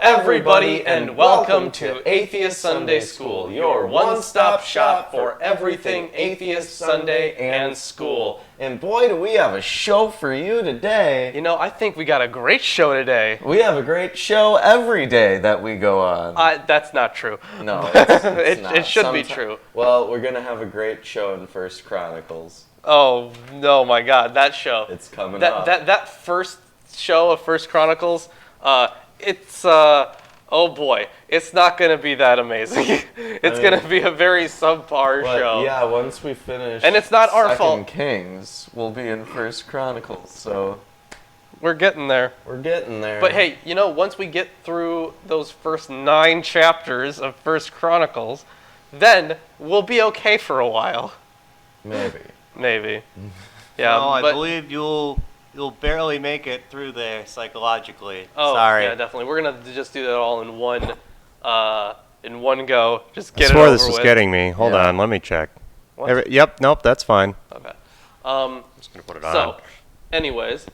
everybody, and welcome to Atheist Sunday School, your one-stop shop for everything Atheist Sunday and school. And boy, do we have a show for you today. You know, I think we got a great show today. We have a great show every day that we go on. That's not true. No, it's not. It should be true. Well, we're going to have a great show in First Chronicles. Oh, no, my God, that show. It's coming up. That first show of First Chronicles, it's, oh boy, it's not going to be that amazing. It's going to be a very subpar show. Yeah, once we finish and it's not our fault. Second Kings, we'll be in First Chronicles, so... We're getting there. We're getting there. But hey, you know, once we get through those first 9 chapters of First Chronicles, then we'll be okay for a while. Maybe. Yeah, no, I believe you'll barely make it through there psychologically. Oh, sorry. Yeah, definitely. We're gonna just do that all in one go. Just get I it swore over this was with. getting me. Hold on, let me check. What? Yep, nope, that's fine. Okay. I'm just gonna put it on. So, anyways,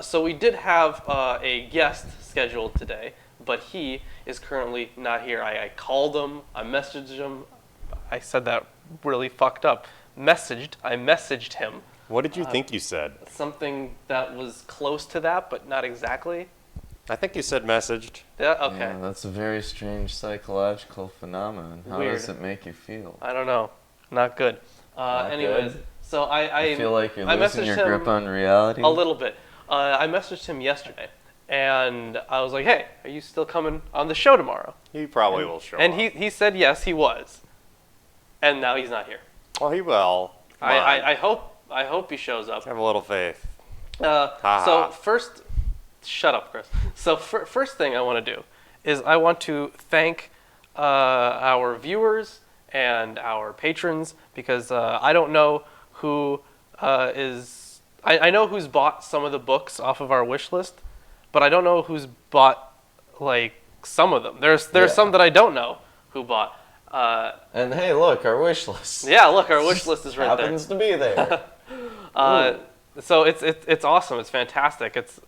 so we did have a guest scheduled today, but he is currently not here. I called him. I messaged him. I said that really fucked up. I messaged him. What did you think you said? Something that was close to that, but not exactly. I think you said messaged. Yeah, okay. Yeah, that's a very strange psychological phenomenon. How Weird. does it make you feel? I don't know. Not good. Anyways, good? so I feel like you're I losing your messaged grip him on reality? a little bit. I messaged him yesterday, and I was like, hey, are you still coming on the show tomorrow? He probably will show And up. he said yes, he was. And now he's not here. Well, he will. Come on. I hope he shows up. Have a little faith. So first, shut up, Chris. So first thing I want to do is I want to thank our viewers and our patrons, because I don't know who is... I know who's bought some of the books off of our wish list, but I don't know who's bought, like, some of them. There's some that I don't know who bought. And hey, look, our wish list. Yeah, look, our wish list is right there. Happens to be there. So it's awesome. It's fantastic. It's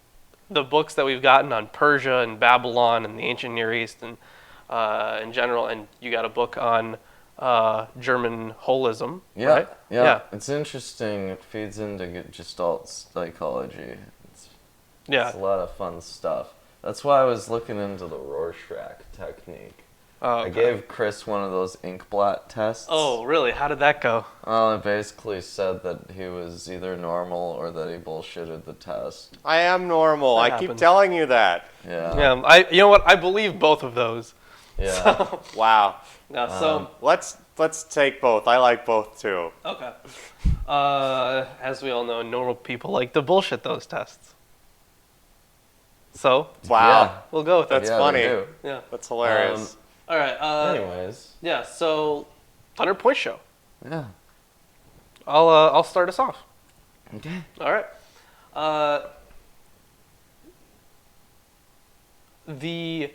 the books that we've gotten on Persia and Babylon and the ancient Near East and in general. And you got a book on German holism, right? Yeah. It's interesting. It feeds into Gestalt psychology. It's a lot of fun stuff. That's why I was looking into the Rorschach technique. Okay. I gave Chris one of those ink blot tests. Oh, really? How did that go? Well, it basically said that he was either normal or that he bullshitted the test. I am normal. That I happens. keep telling you that. Yeah. Yeah. You know what? I believe both of those. Yeah. So, Wow. Let's take both. I like both too. okay. As we all know, normal people like to bullshit those tests. So Wow. we'll go with that. That's Yeah, funny. they do. Yeah. That's hilarious. All right. Anyways. Yeah. So 100-point show. Yeah. I'll start us off. Okay. All right. The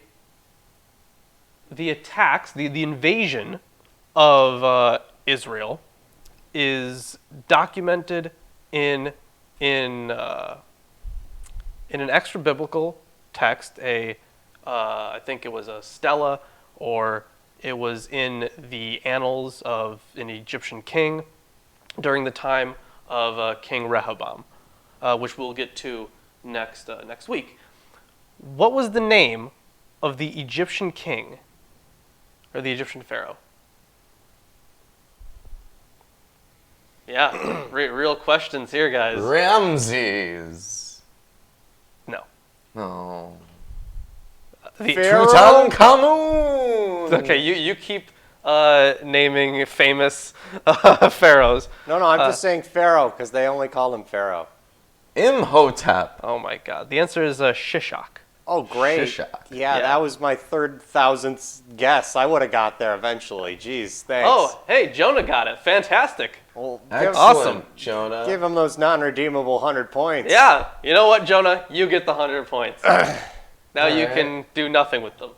attacks, the invasion of Israel is documented in an extra biblical text. I think it was a stela, or it was in the annals of an Egyptian king during the time of King Rehoboam, which we'll get to next week. What was the name of the Egyptian king, or the Egyptian pharaoh? Yeah, real questions here, guys. Ramses. No. No. The Pharaoh? Tutankhamun. Okay, you keep naming famous pharaohs. No, I'm just saying Pharaoh because they only call him Pharaoh. Imhotep. Oh my God. The answer is Shishak. Oh, great. Shishak. Yeah, Yeah. that was my 3,000th guess. I would have got there eventually. Jeez, thanks. Oh, hey, Jonah got it. Fantastic. Well, Excellent, Awesome. Jonah. give him those non-redeemable 100 points. Yeah, you know what, Jonah? You get the 100 points. Now you Alright. can do nothing with them.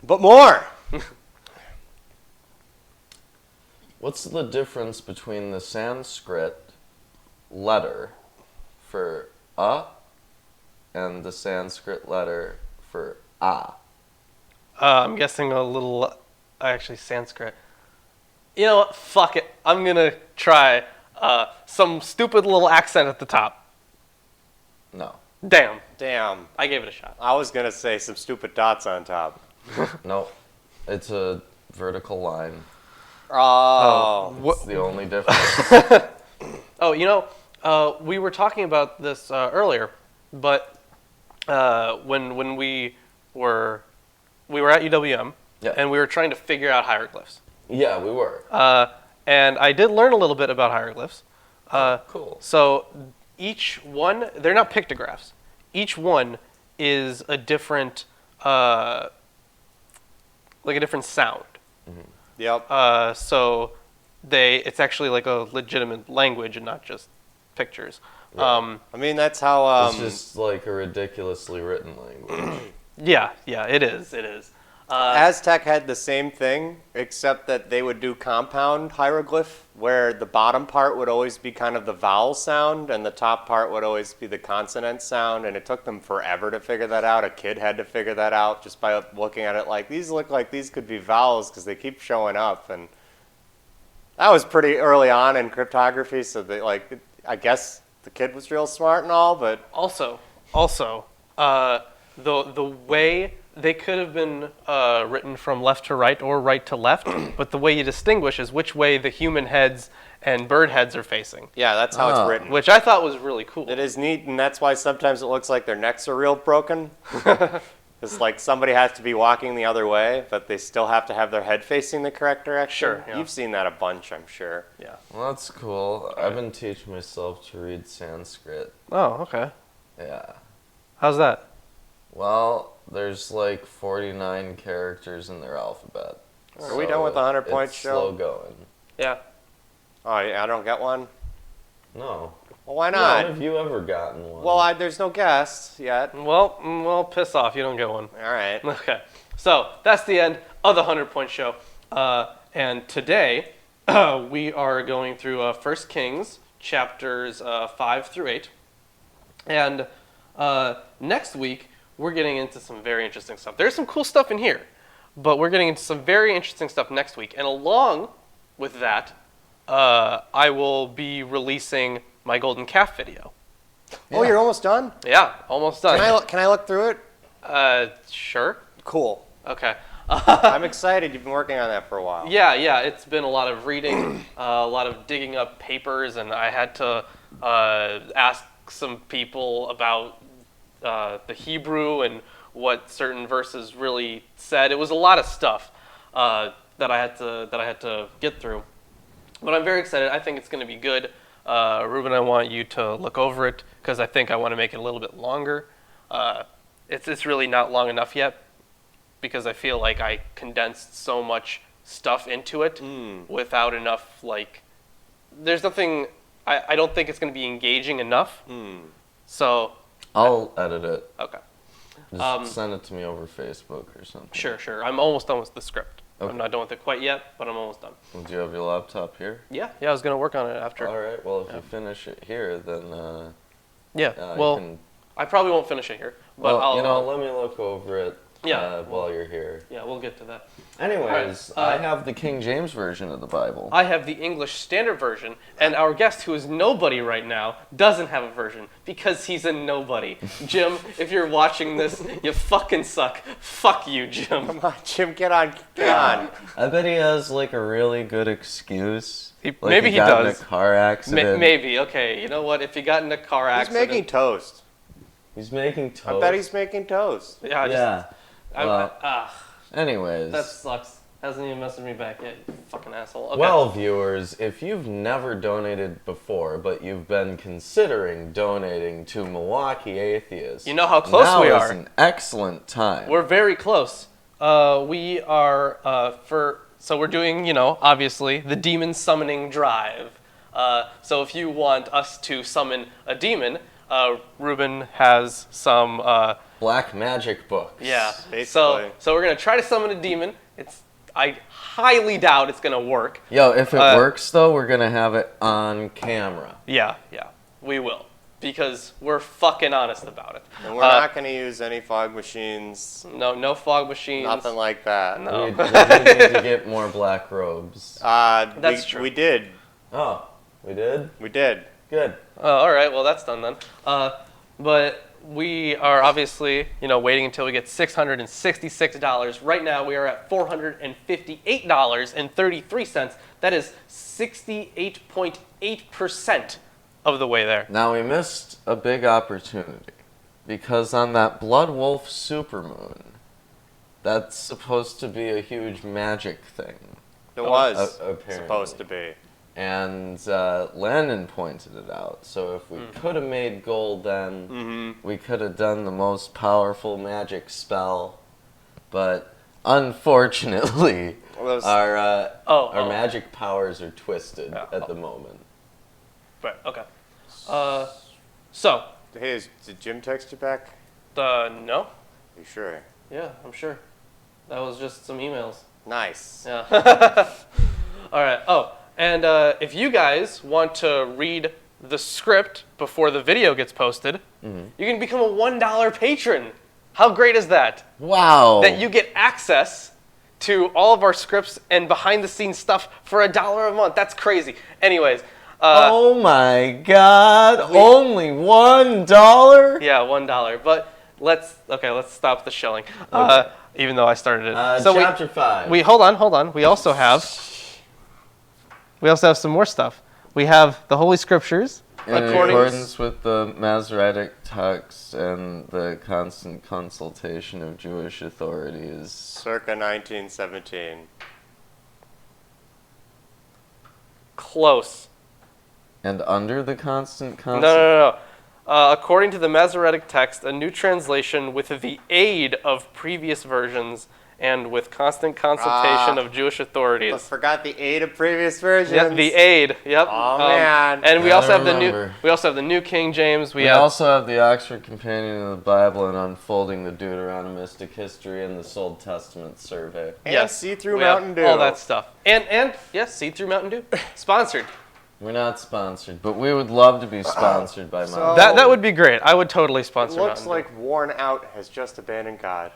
But more. What's the difference between the Sanskrit letter for and the Sanskrit letter for ah? I'm guessing actually Sanskrit. You know what? Fuck it. I'm going to try some stupid little accent at the top. No. Damn. I gave it a shot. I was going to say some stupid dots on top. No. It's a vertical line. Oh. It's the only difference. We were talking about this earlier, but when we were at UWM, and we were trying to figure out hieroglyphs. Yeah, we were. And I did learn a little bit about hieroglyphs. Cool. So each one, they're not pictographs. Each one is a different, like a different sound. Mm-hmm. Yep. So it's actually like a legitimate language and not just pictures. Right. I mean, that's how... it's just like a ridiculously written language. Yeah, it is. Aztec had the same thing, except that they would do compound hieroglyph, where the bottom part would always be kind of the vowel sound, and the top part would always be the consonant sound, and it took them forever to figure that out. A kid had to figure that out just by looking at it like, these look like these could be vowels because they keep showing up, and that was pretty early on in cryptography, so I guess the kid was real smart and all, but... Also, the way they could have been written from left to right or right to left, but the way you distinguish is which way the human heads and bird heads are facing. Yeah, that's how it's written. Which I thought was really cool. It is neat, and that's why sometimes it looks like their necks are real broken. It's like somebody has to be walking the other way, but they still have to have their head facing the correct direction. Sure. Yeah. You've seen that a bunch, I'm sure. Yeah. Well, that's cool. I've been teaching myself to read Sanskrit. Oh, okay. Yeah. How's that? Well, there's like 49 characters in their alphabet. Are we done with the 100-point it's show? Slow going. Yeah. Oh, I don't get one? No. Well, why not? When have you ever gotten one? Well, there's no guests yet. Well, piss off. You don't get one. All right. Okay. So that's the end of the 100-point show. And today we are going through 1 Kings chapters 5 through 8. And next week, we're getting into some very interesting stuff. There's some cool stuff in here, but we're getting into some very interesting stuff next week. And along with that, I will be releasing my golden calf video. Yeah. Oh, you're almost done? Yeah, almost done. Can I look through it? Sure. Cool. Okay. I'm excited. You've been working on that for a while. Yeah. It's been a lot of reading, a lot of digging up papers, and I had to ask some people about the Hebrew and what certain verses really said. It was a lot of stuff that I had to get through, but I'm very excited. I think it's going to be good. Ruben, I want you to look over it because I think I want to make it a little bit longer. It's really not long enough yet because I feel like I condensed so much stuff into it without enough there's nothing. I don't think it's going to be engaging enough. So I'll edit it. Okay. Just send it to me over Facebook or something. Sure. I'm almost done with the script. Okay. I'm not done with it quite yet, but I'm almost done. Do you have your laptop here? Yeah, I was going to work on it after. All right, well, if you finish it here, then... I probably won't finish it here, but let me look over it while you're here. Yeah, we'll get to that. Anyways, I have the King James Version of the Bible. I have the English Standard Version, and our guest, who is nobody right now, doesn't have a version because he's a nobody. Jim, if you're watching this, you fucking suck. Fuck you, Jim. Come on, Jim, get on. I bet he has a really good excuse. Maybe he got does. In a car accident. Maybe. Okay, you know what? If he got in a car accident... He's making toast. He's making toast? I bet he's making toast. Yeah. Anyways. That sucks. Hasn't even messaged me back yet, you fucking asshole. Okay. Well, viewers, if you've never donated before, but you've been considering donating to Milwaukee Atheists, you know how close we are. Now is an excellent time. We're very close. We are so we're doing, obviously the demon summoning drive. So if you want us to summon a demon, Ruben has some black magic books. Yeah. Basically. So we're gonna try to summon a demon. I highly doubt it's gonna work. Yo, if it works though, we're gonna have it on camera. Yeah, we will. because we're fucking honest about it. And we're not going to use any fog machines. No fog machines. Nothing like that. No. We do need to get more black robes. That's true. We did. Oh, we did? We did. Good. All right, well, that's done then. But we are obviously, waiting until we get $666. Right now, we are at $458.33. That is 68.8% of the way there. Now, we missed a big opportunity because on that Blood Wolf supermoon, that's supposed to be a huge magic thing. It was apparently supposed to be. And Landon pointed it out. So if we could have made gold then, we could have done the most powerful magic spell. But unfortunately, our magic powers are twisted at the moment. Right, okay. So. Hey, did Jim text you back? No. You sure? Yeah, I'm sure. That was just some emails. Nice. Yeah. All right. Oh. And if you guys want to read the script before the video gets posted, you can become a $1 patron. How great is that? Wow. That you get access to all of our scripts and behind-the-scenes stuff for $1 a month. That's crazy. Anyways. Oh my God! Only $1? Yeah, $1. But let's stop the shelling. Even though I started it. So chapter 5. Hold on. We also have some more stuff. We have the Holy Scriptures. In accordance with the Masoretic text and the constant consultation of Jewish authorities. Circa 1917. Close. And under the constant consultation? No. According to the Masoretic text, a new translation with the aid of previous versions and with constant consultation of Jewish authorities. I forgot the aid of previous versions. Yep, the aid. Yep. Oh man. And we also have the New King James. We also have the Oxford Companion of the Bible and Unfolding the Deuteronomistic History and the Old Testament Survey. And See-Through Mountain Dew. All that stuff. And yes, See-Through Mountain Dew. Sponsored. We're not sponsored, but we would love to be sponsored by Mountain Dew. That would be great. I would totally sponsor Mountain Dew. It looks like Worn Out has just abandoned God.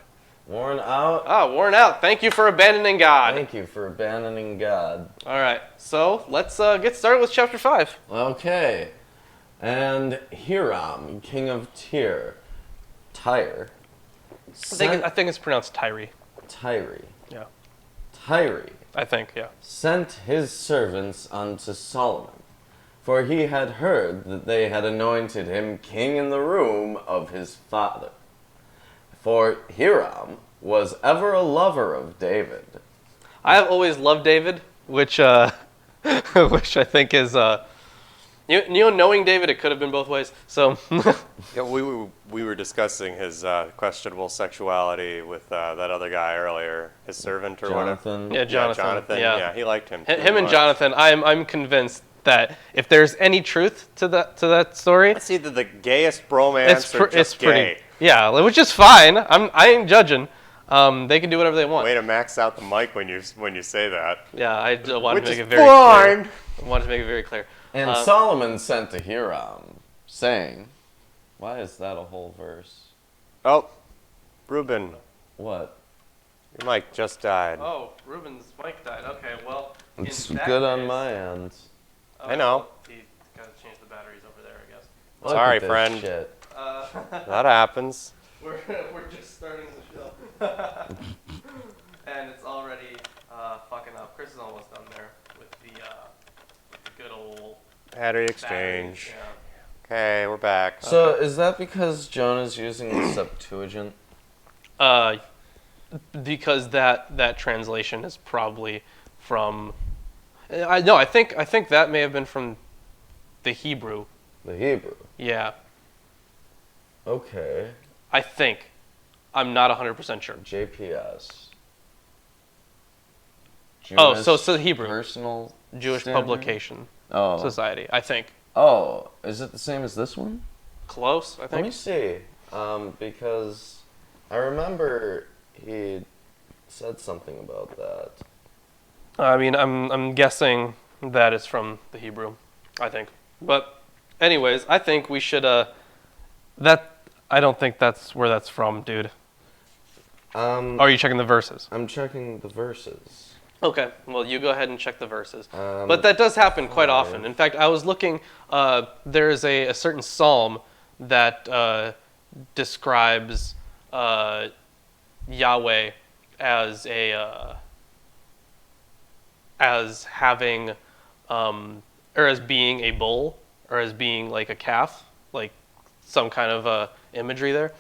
Worn Out? Worn Out. Thank you for abandoning God. Thank you for abandoning God. All right. So let's get started with chapter 5. Okay. And Hiram, king of Tyre. I think it's pronounced Tyre. Tyre. Yeah. Tyre. I think, yeah. Sent his servants unto Solomon, for he had heard that they had anointed him king in the room of his father. For Hiram was ever a lover of David. I have always loved David, which I think is, knowing David, it could have been both ways. So, yeah, we were discussing his questionable sexuality with that other guy earlier, his servant or Jonathan. whatever. Yeah, Jonathan. Yeah, he liked him. Him and Jonathan. I'm convinced that if there's any truth to that story, it's either the gayest bromance or just gay. Yeah, which is fine. I ain't judging. They can do whatever they want. Way to max out the mic when you say that. Yeah, I wanted to make it very clear. I wanted to make it very clear. And Solomon sent to Hiram, saying, why is that a whole verse? Oh, Reuben. What? Your mic just died. Oh, Reuben's mic died. Okay, well, it's good on my end. I know. He got to change the batteries over there, I guess. Sorry, friend. Shit. That happens. We're just starting the show. And it's already fucking up. Chris is almost done there with the good old battery exchange. Yeah. Okay, we're back. So is that because Jonah's using the Septuagint? Because that translation is probably from. I think that may have been from the Hebrew. The Hebrew. Yeah. Okay. I think. I'm not 100% sure. JPS. Jewish so Hebrew. Personal Jewish standard? Publication Oh. Society, I think. Oh, is it the same as this one? Close, I think. Let me see. Because I remember he said something about that. I mean, I'm guessing that it's from the Hebrew, I think. But Anyways, I think we should. I don't think that's where that's from, dude. Are you checking the verses? I'm checking the verses. Okay, well, you go ahead and check the verses. But that does happen quite often. In fact, I was looking, there's a certain psalm that describes Yahweh as as having, or as being a bull, or as being like a calf, like some kind of imagery there.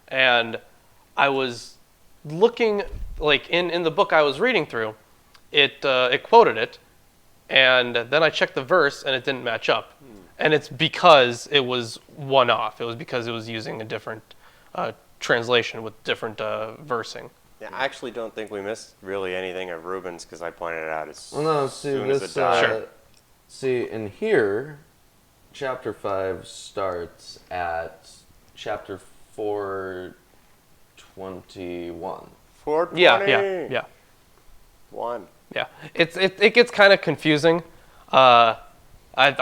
And I was looking, like in the book I was reading through, it quoted it, and then I checked the verse and it didn't match up. And it's because it was one off. It was because it was using a different translation with different versing. Yeah, I actually don't think we missed really anything of Reuben's because I pointed it out as soon as it died. See, in here, chapter 5 starts at chapter 421. 420. Yeah. One. Yeah, it gets kind of confusing. I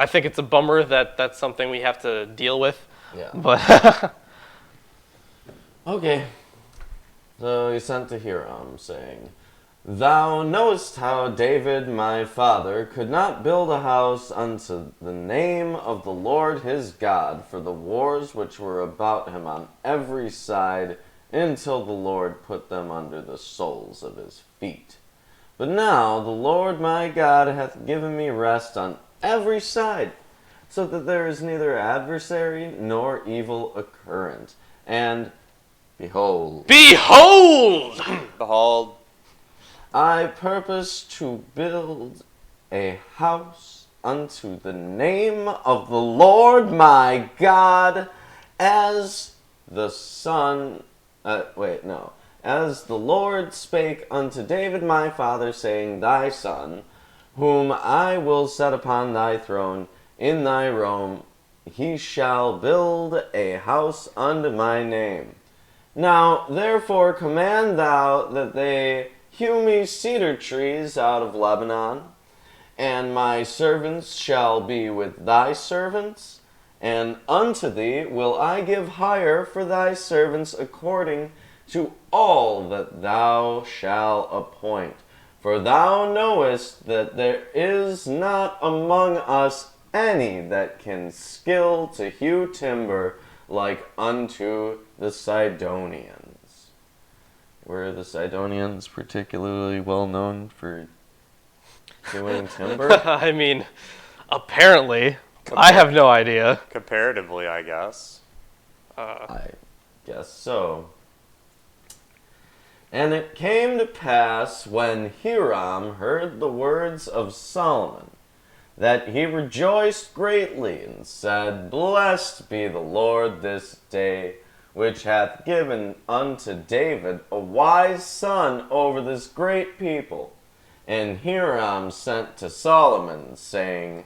think it's a bummer that that's something we have to deal with. Yeah. But okay. So he sent to Hiram, saying, Thou knowest how David my father could not build a house unto the name of the Lord his God for the wars which were about him on every side, until the Lord put them under the soles of his feet. But now the Lord my God hath given me rest on every side, so that there is neither adversary nor evil occurrent. And behold, Behold, I purpose to build a house unto the name of the Lord my God, as the as the Lord spake unto David my father, saying, Thy son, whom I will set upon thy throne in thy realm, he shall build a house unto my name. Now therefore command thou that they hew me cedar trees out of Lebanon, and my servants shall be with thy servants, and unto thee will I give hire for thy servants according to all that thou shalt appoint. For thou knowest that there is not among us any that can skill to hew timber like unto the Sidonians. Were the Sidonians particularly well known for hewing timber? I mean, apparently, I have no idea. comparatively, I guess. I guess so. And it came to pass, when Hiram heard the words of Solomon, that he rejoiced greatly, and said, Blessed be the Lord this day, which hath given unto David a wise son over this great people. And Hiram sent to Solomon, saying,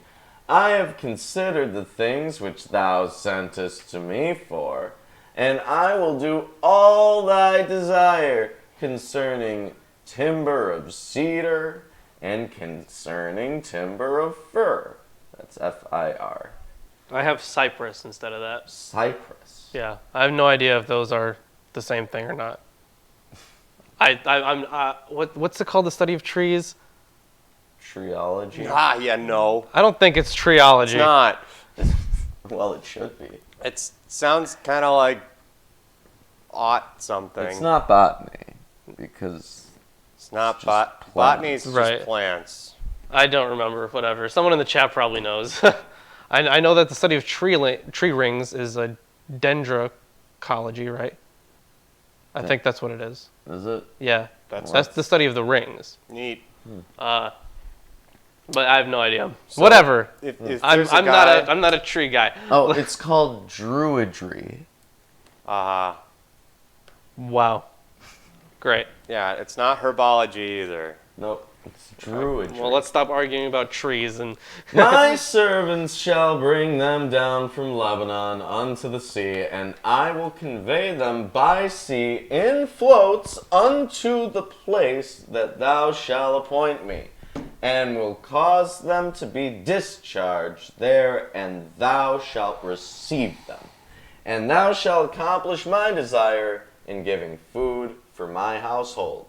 I have considered the things which thou sentest to me for, and I will do all thy desire concerning timber of cedar and concerning timber of fir. That's F-I-R. I have cypress instead of that. Cypress. Yeah, I have no idea if those are the same thing or not. What's it called? The study of trees? Treology? No. I don't think it's treology. It's not. Well, it should be. It sounds kind of like something. It's not botany, because It's not it's just botany is Right. just plants. I don't remember. Whatever. Someone in the chat probably knows. I know that the study of tree rings is a dendrology, right? I think that's what it is. Is it? Yeah, That's that's the study of the rings. neat. But I have no idea. So Whatever. If I'm there's a not guy, I'm not a tree guy. Oh, it's called druidry. Wow. Great. Yeah, it's not herbology either. Nope, it's druidry. Well, let's stop arguing about trees and My servants shall bring them down from Lebanon unto the sea, and I will convey them by sea in floats unto the place that thou shalt appoint me. and will cause them to be discharged there, and thou shalt receive them. And thou shalt accomplish my desire in giving food for my household.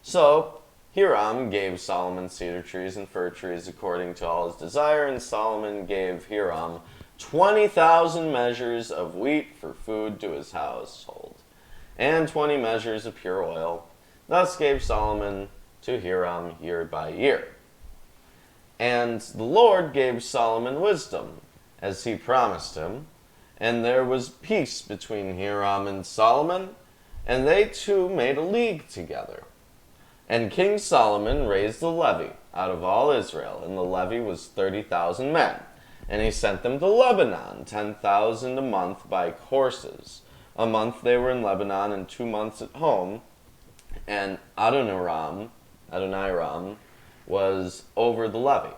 So Hiram gave Solomon cedar trees and fir trees according to all his desire, and Solomon gave Hiram 20,000 measures of wheat for food to his household, and 20 measures of pure oil. Thus gave Solomon to Hiram year by year. And the Lord gave Solomon wisdom, as he promised him, and there was peace between Hiram and Solomon, and they two made a league together. And King Solomon raised a levy out of all Israel, and the levy was 30,000 men. And he sent them to Lebanon, 10,000 a month by courses. A month they were in Lebanon, and 2 months at home. And Adoniram was over the levy.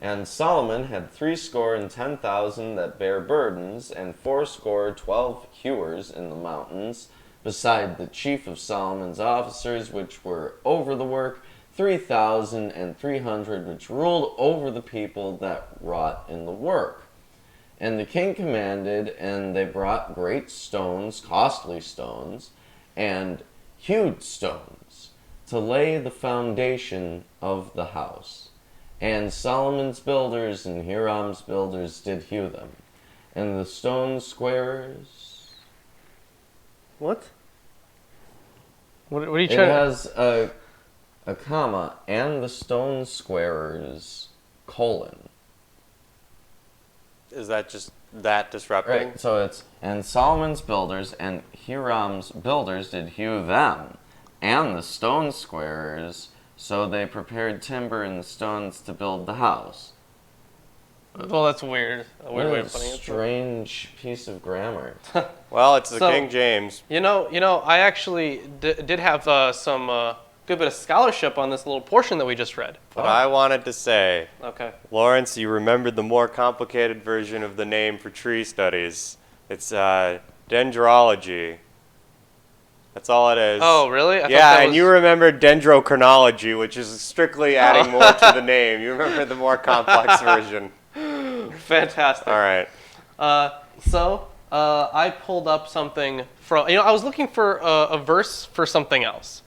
And Solomon had 70,010 that bare burdens, and 12 hewers in the mountains, beside the chief of Solomon's officers, which were over the work, 3,300, which ruled over the people that wrought in the work. And the king commanded, and they brought great stones, costly stones, and hewed stones, to lay the foundation of the house. And Solomon's builders and Hiram's builders did hew them. And the stone squarers... What? What are you trying to... It has a comma, and the stone squarers, colon. Is that just that disrupting? Right, so it's, and Solomon's builders and Hiram's builders did hew them, and the stone squarers, so they prepared timber and the stones to build the house. Well, that's weird. A weird way of putting it. Strange piece of grammar. Well, it's the King James. You know, I actually did have some good bit of scholarship on this little portion that we just read. But I wanted to say, okay, Lawrence, you remembered the more complicated version of the name for tree studies. It's dendrology. That's all it is. Oh, really? Yeah, and you remembered dendrochronology, which is strictly adding more to the name. You remember the more complex version. Fantastic. All right. So I pulled up something from, I was looking for a verse for something else.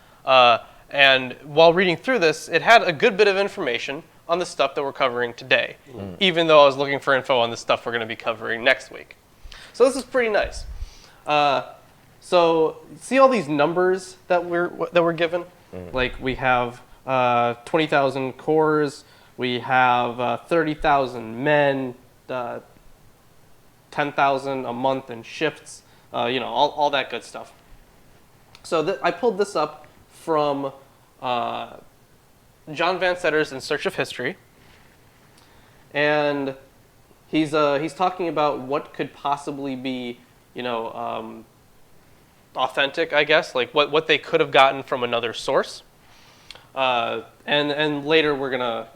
And while reading through this, it had a good bit of information on the stuff that we're covering today, even though I was looking for info on the stuff we're going to be covering next week. So this is pretty nice. So see all these numbers that we're given? Like we have 20,000 cores, we have 30,000 men, 10,000 a month in shifts, all that good stuff. So I pulled this up from John Van Setter's In Search of History, and he's talking about what could possibly be, authentic, I guess, like what they could have gotten from another source. And later we're gonna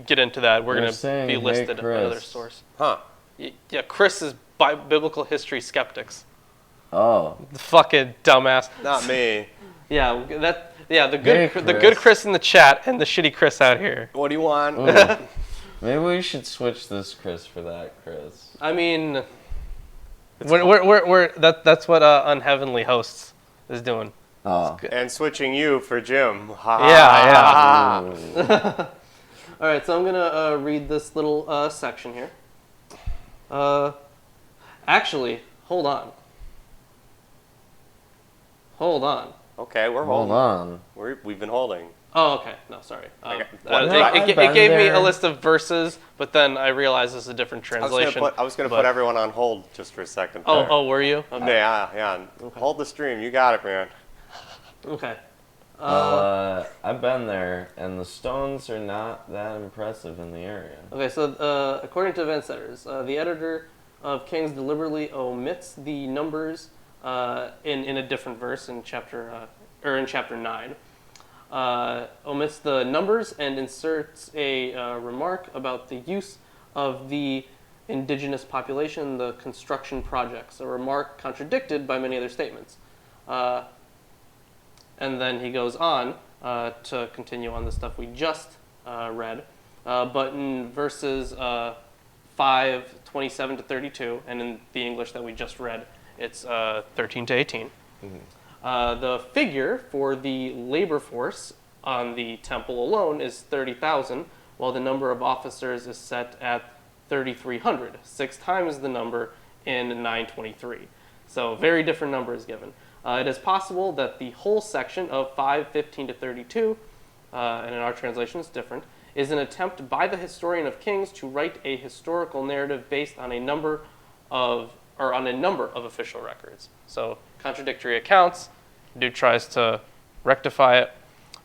get into that. We're gonna be listed another source. Huh? Yeah, Chris is biblical history skeptics. Oh. The fucking dumbass. Not me. Yeah, the good Chris in the chat and the shitty Chris out here. What do you want? Maybe we should switch this Chris for that Chris. I mean, that's what Unheavenly Hosts is doing. Oh. And switching you for Jim. Yeah. All right, so I'm gonna read this little section here. Actually, hold on. Okay, we're holding. Hold on. We've been holding. Oh, okay. No, sorry. It It gave me a list of verses, but then I realized this is a different translation. I was going to put everyone on hold just for a second. Oh, were you? Okay. Yeah. Okay. Hold the stream. You got it, man. Okay. I've been there, and the stones are not that impressive in the area. Okay, so according to Van Setters, the editor of Kings deliberately omits the numbers in a different verse in chapter 9. Omits the numbers and inserts a remark about the use of the indigenous population in the construction projects, a remark contradicted by many other statements. And then he goes on to continue on the stuff we just read. But in verses 5:27 to 32, and in the English that we just read, it's 13 to 18. The figure for the labor force on the temple alone is 30,000, while the number of officers is set at 3,300, 6 times the number in 923. So very different numbers given. It is possible that the whole section of 5:15 to 32, and in our translation it's different, is an attempt by the historian of Kings to write a historical narrative based on a number of official records. So contradictory accounts. Dude tries to rectify it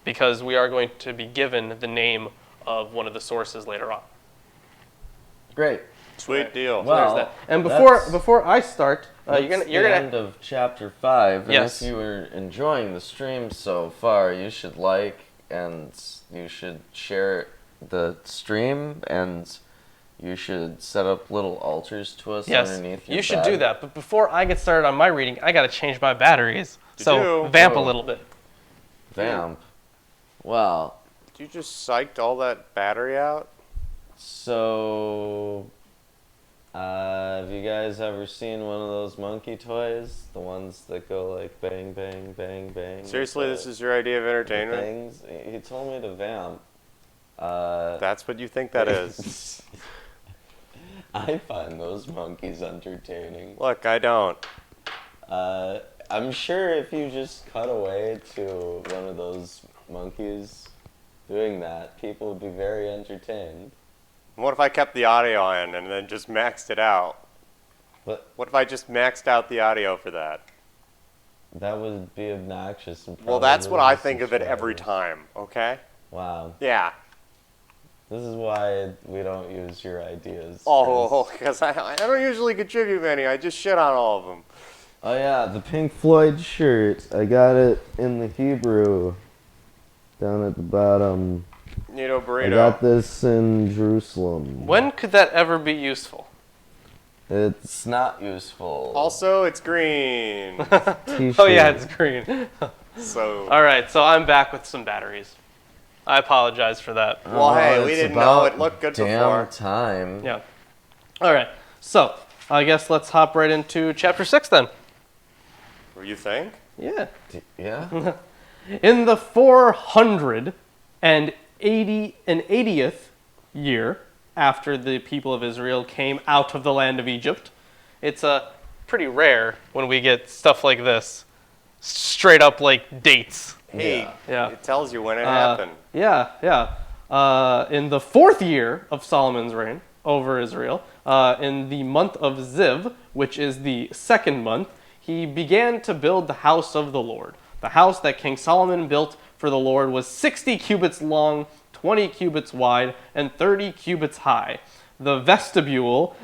because we are going to be given the name of one of the sources later on. Great. Sweet deal. Well, So there's that. And before I start, you're gonna end of chapter 5. And yes. if you were enjoying the stream so far, you should like and you should share the stream and you should set up little altars to us underneath your you should bed. do that. But before I get started on my reading, I got to change my batteries. So vamp a little bit. Vamp. Well. You just psyched all that battery out? So, have you guys ever seen one of those monkey toys? The ones that go like bang, bang, bang, bang. Seriously, this is your idea of entertainment? Things? He told me to vamp. That's what you think that is? I find those monkeys entertaining. Look, I don't. I'm sure if you just cut away to one of those monkeys doing that, people would be very entertained. What if I kept the audio in and then just maxed it out? What if I just maxed out the audio for that? That would be obnoxious. And well, that's what I think of it every time, okay? Wow. Yeah. This is why we don't use your ideas. Oh, because I don't usually contribute any. I just shit on all of them. Oh, yeah, the Pink Floyd shirt. I got it in the Hebrew down at the bottom. Nito Burrito. I got this in Jerusalem. When could that ever be useful? It's not useful. Also, it's green. Oh, yeah, it's green. So. All right, so I'm back with some batteries. I apologize for that. Well, hey, we didn't know it looked good before. Time. Yeah. All right, so I guess let's hop right into chapter 6 then. What do you think? Yeah. Yeah? In the 480th year after the people of Israel came out of the land of Egypt, it's pretty rare when we get stuff like this, straight up like dates. Hey, yeah. It tells you when it happened. Yeah. In the 4th year of Solomon's reign over Israel, in the month of Ziv, which is the 2nd month, he began to build the house of the Lord. The house that King Solomon built for the Lord was 60 cubits long, 20 cubits wide, and 30 cubits high. The vestibule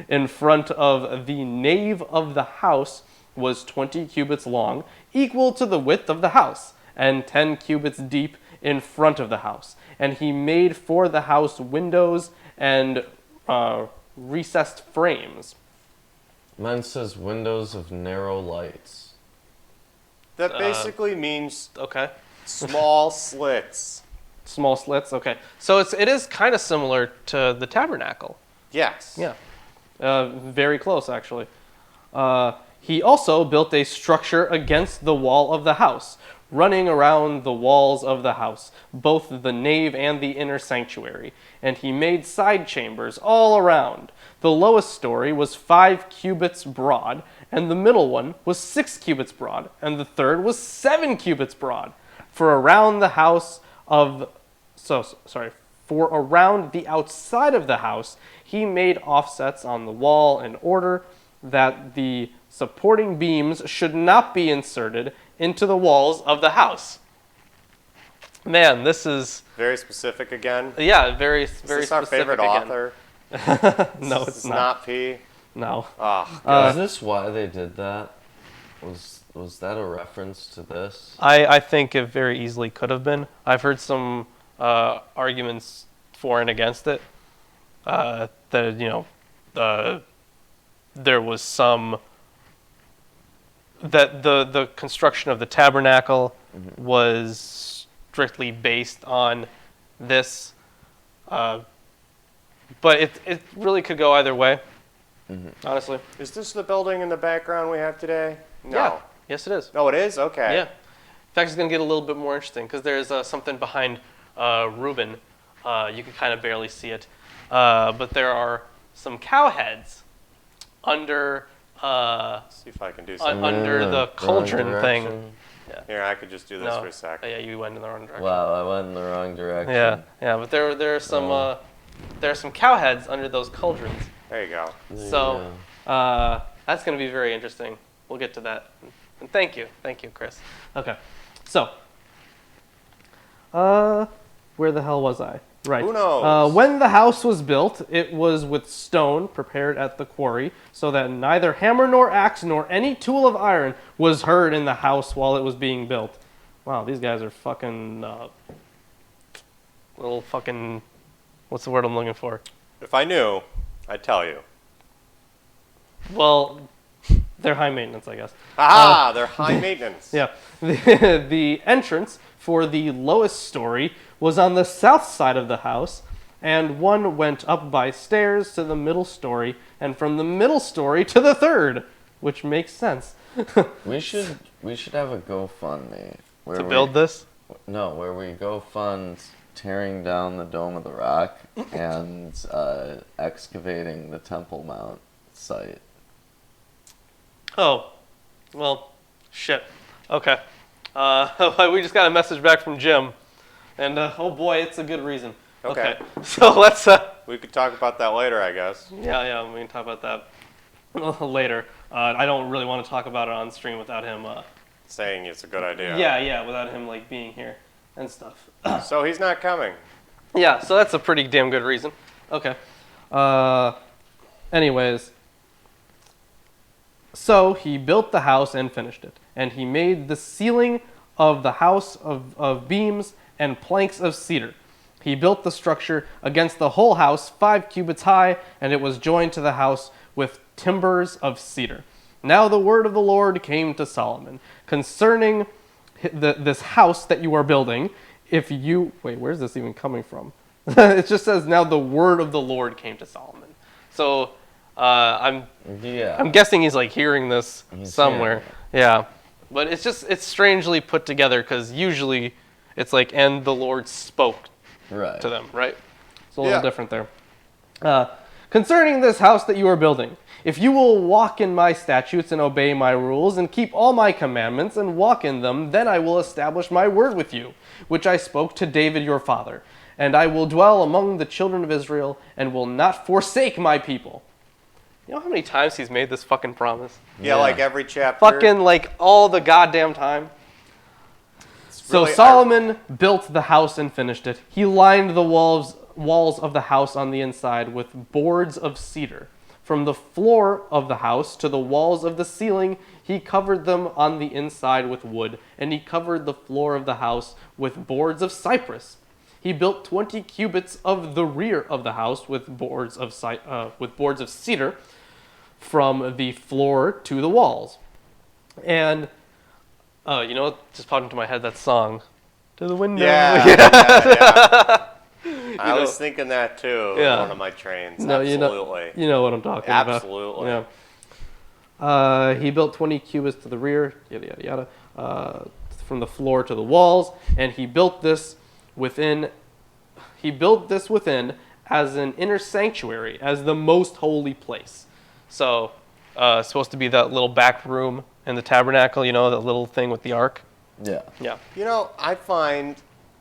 in front of the nave of the house was 20 cubits long, equal to the width of the house, and 10 cubits deep in front of the house. And he made for the house windows and recessed frames. Mine says windows of narrow lights. That basically means Okay. small slits. Small slits, okay. So it is kind of similar to the tabernacle. Yes. Yeah. Very close, actually. He also built a structure against the wall of the house, running around the walls of the house, both the nave and the inner sanctuary. And he made side chambers all around. The lowest story was 5 cubits broad, and the middle one was 6 cubits broad, and the third was 7 cubits broad. For around the outside of the house, he made offsets on the wall in order that the supporting beams should not be inserted into the walls of the house. Man, this is very specific again. Yeah, very Is very this specific our favorite again. author? No, This it's is not. not P. No. Oh, Is this why they did that? Was that a reference to this? I think it very easily could have been. I've heard some arguments for and against it. That there was some that the construction of the tabernacle was strictly based on this, but it really could go either way, honestly. Is this the building in the background we have today? No. Yeah. Yes, it is. Oh, it is? Okay. Yeah. In fact, it's going to get a little bit more interesting because there's something behind Reuben. You can kind of barely see it. But there are some cow heads under see if I can do something. under the cauldron thing. Yeah. Here, I could just do this for a sec. Yeah, you went in the wrong direction. Wow, I went in the wrong direction. Yeah, but there are some cow heads under those cauldrons. There you go. So that's going to be very interesting. We'll get to that. And thank you, Chris. Okay, so where the hell was I? Right. Who knows? When the house was built, it was with stone prepared at the quarry, so that neither hammer nor axe nor any tool of iron was heard in the house while it was being built. Wow, these guys are fucking little fucking. What's the word I'm looking for? If I knew, I'd tell you. Well, they're high maintenance, I guess. Aha! They're high maintenance. Yeah. The entrance for the lowest story was on the south side of the house, and one went up by stairs to the middle story, and from the middle story to the third, which makes sense. We should have a GoFundMe To build this? No, where we go fund tearing down the Dome of the Rock and excavating the Temple Mount site. Oh, well, shit. Okay. We just got a message back from Jim, and oh boy, it's a good reason. Okay. So let's. We could talk about that later, I guess. Yeah, we can talk about that later. I don't really want to talk about it on stream without him. Saying it's a good idea. Yeah, without him like being here and stuff. So he's not coming. Yeah, so that's a pretty damn good reason. Okay. Anyways. So he built the house and finished it. And he made the ceiling of the house of beams and planks of cedar. He built the structure against the whole house 5 cubits high, and it was joined to the house with timbers of cedar. Now the word of the Lord came to Solomon concerning this house that you are building. If you... Wait, where's this even coming from? It just says, now the word of the Lord came to Solomon. So... I'm guessing he's like hearing this somewhere. Yeah, but it's strangely put together because usually it's like, and the Lord spoke to them, right? It's a little different there. Concerning this house that you are building, if you will walk in my statutes and obey my rules and keep all my commandments and walk in them, then I will establish my word with you, which I spoke to David your father, and I will dwell among the children of Israel and will not forsake my people. You know how many times he's made this fucking promise? Yeah, like every chapter. Fucking like all the goddamn time. So Solomon built the house and finished it. He lined the walls of the house on the inside with boards of cedar. From the floor of the house to the walls of the ceiling, he covered them on the inside with wood, and he covered the floor of the house with boards of cypress. He built 20 cubits of the rear of the house with boards of cedar from the floor to the walls. And, you know what just popped into my head? That song. To the window. Yeah. I was thinking that too. Yeah. On one of my trains. No, absolutely. You know what I'm talking about. Absolutely. Yeah. He built 20 cubits to the rear, yada, yada, yada, from the floor to the walls, and he built this within as an inner sanctuary, as the most holy place. So, it's supposed to be that little back room in the tabernacle, you know, that little thing with the ark. Yeah. Yeah. You know, I find,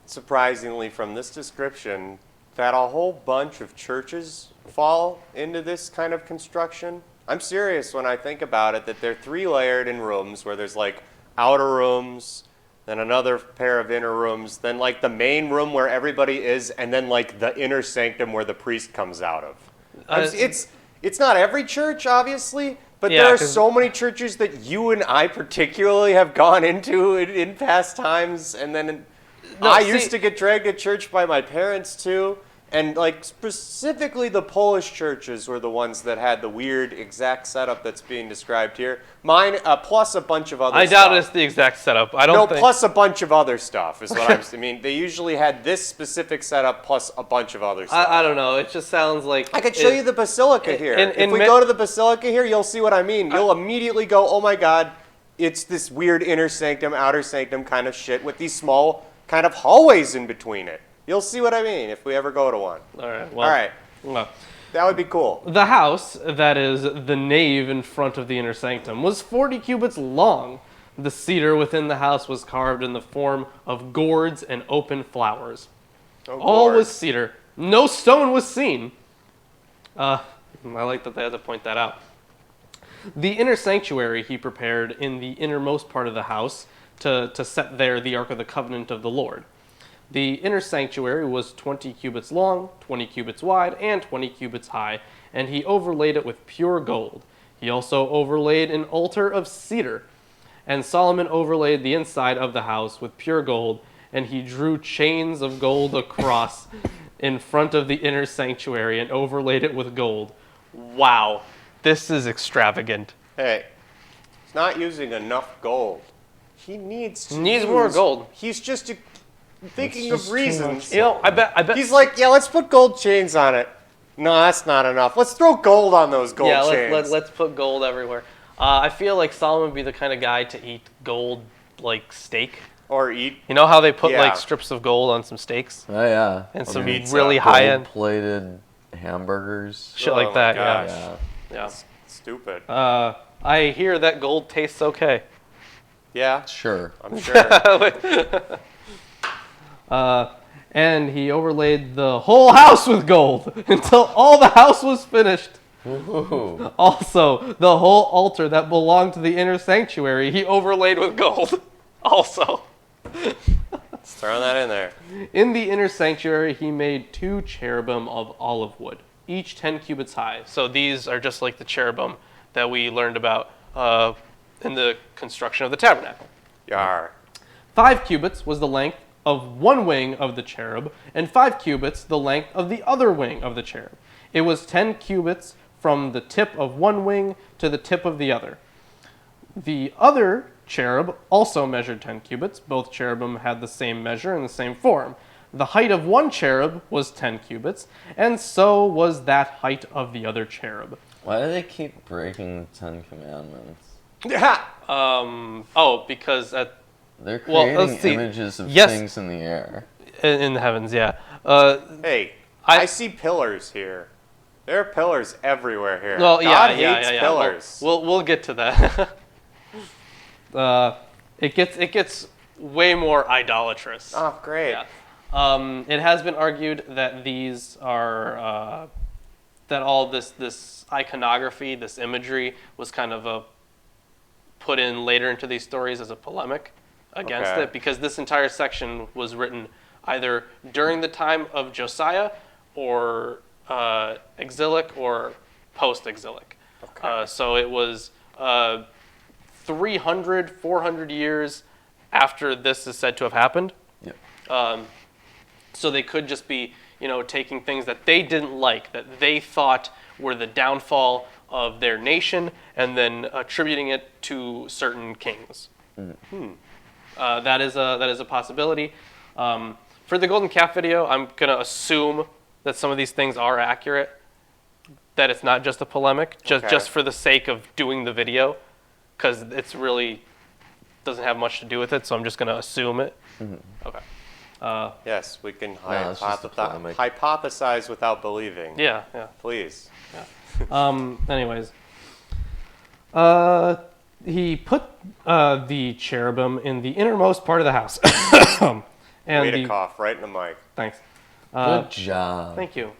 surprisingly from this description, that a whole bunch of churches fall into this kind of construction. I'm serious when I think about it, that they're 3-layered in rooms where there's like outer rooms, then another pair of inner rooms, then like the main room where everybody is, and then like the inner sanctum where the priest comes out of. It's not every church, obviously, but there are so many churches that you and I particularly have gone into in past times, and then I used to get dragged to church by my parents too, And like specifically the Polish churches were the ones that had the weird exact setup that's being described here. Mine, plus a bunch of other stuff. I doubt it's the exact setup. I don't think. Plus a bunch of other stuff is what I mean. They usually had this specific setup plus a bunch of other stuff. I don't know. It just sounds like... I could show you the basilica here. If we go to the basilica here, you'll see what I mean. You'll immediately go, oh my God, it's this weird inner sanctum, outer sanctum kind of shit with these small kind of hallways in between it. You'll see what I mean if we ever go to one. All right. Well, all right. Well, that would be cool. The house, that is, the nave in front of the inner sanctum, was 40 cubits long. The cedar within the house was carved in the form of gourds and open flowers. Oh, all was cedar. No stone was seen. I like that they had to point that out. The inner sanctuary he prepared in the innermost part of the house to set there the Ark of the Covenant of the Lord. The inner sanctuary was 20 cubits long, 20 cubits wide, and 20 cubits high, and he overlaid it with pure gold. He also overlaid an altar of cedar. And Solomon overlaid the inside of the house with pure gold, and he drew chains of gold across in front of the inner sanctuary and overlaid it with gold. Wow, this is extravagant. Hey, he's not using enough gold. He needs more gold. He's just thinking of reasons. You know, I bet. He's like, yeah, let's put gold chains on it. No, that's not enough. Let's throw gold on those gold chains. Yeah, let's put gold everywhere. I feel like Solomon would be the kind of guy to eat gold, like, steak. Or eat. You know how they put, like, strips of gold on some steaks? Oh, yeah. And some really high-end... gold-plated hamburgers. Shit like that, gosh. Yeah. Stupid. I hear that gold tastes okay. Yeah. Sure. I'm sure. And he overlaid the whole house with gold until all the house was finished. Ooh. Also, the whole altar that belonged to the inner sanctuary, he overlaid with gold. Also. Let's throw that in there. In the inner sanctuary, he made 2 cherubim of olive wood, each 10 cubits high. So these are just like the cherubim that we learned about in the construction of the tabernacle. Yar. 5 cubits was the length of one wing of the cherub, and 5 cubits the length of the other wing of the cherub. It was 10 cubits from the tip of one wing to the tip of the other. The other cherub also measured 10 cubits. Both cherubim had the same measure and the same form. The height of one cherub was 10 cubits, and so was that height of the other cherub. Why do they keep breaking the 10 Commandments? Because they're creating images of things in the air. In the heavens, yeah. Hey, I see pillars here. There are pillars everywhere here. Well, God hates pillars. We'll get to that. It gets way more idolatrous. Oh, great. Yeah. It has been argued that these are that all this iconography, this imagery, was kind of put in later into these stories as a polemic against it, because this entire section was written either during the time of Josiah or exilic or post-exilic. Okay. So it was 300, 400 years after this is said to have happened. Yep. So they could just be, taking things that they didn't like, that they thought were the downfall of their nation, and then attributing it to certain kings. Mm-hmm. That is a possibility. For the golden calf video, I'm gonna assume that some of these things are accurate, that it's not just a polemic, just for the sake of doing the video, because it's really doesn't have much to do with it. So I'm just gonna assume it. Mm-hmm. Okay. Yes, we can hypothesize without believing. Yeah. Please. Yeah. Anyways, he put the cherubim in the innermost part of the house. Way to cough right in the mic. Thanks. Good job. Thank you.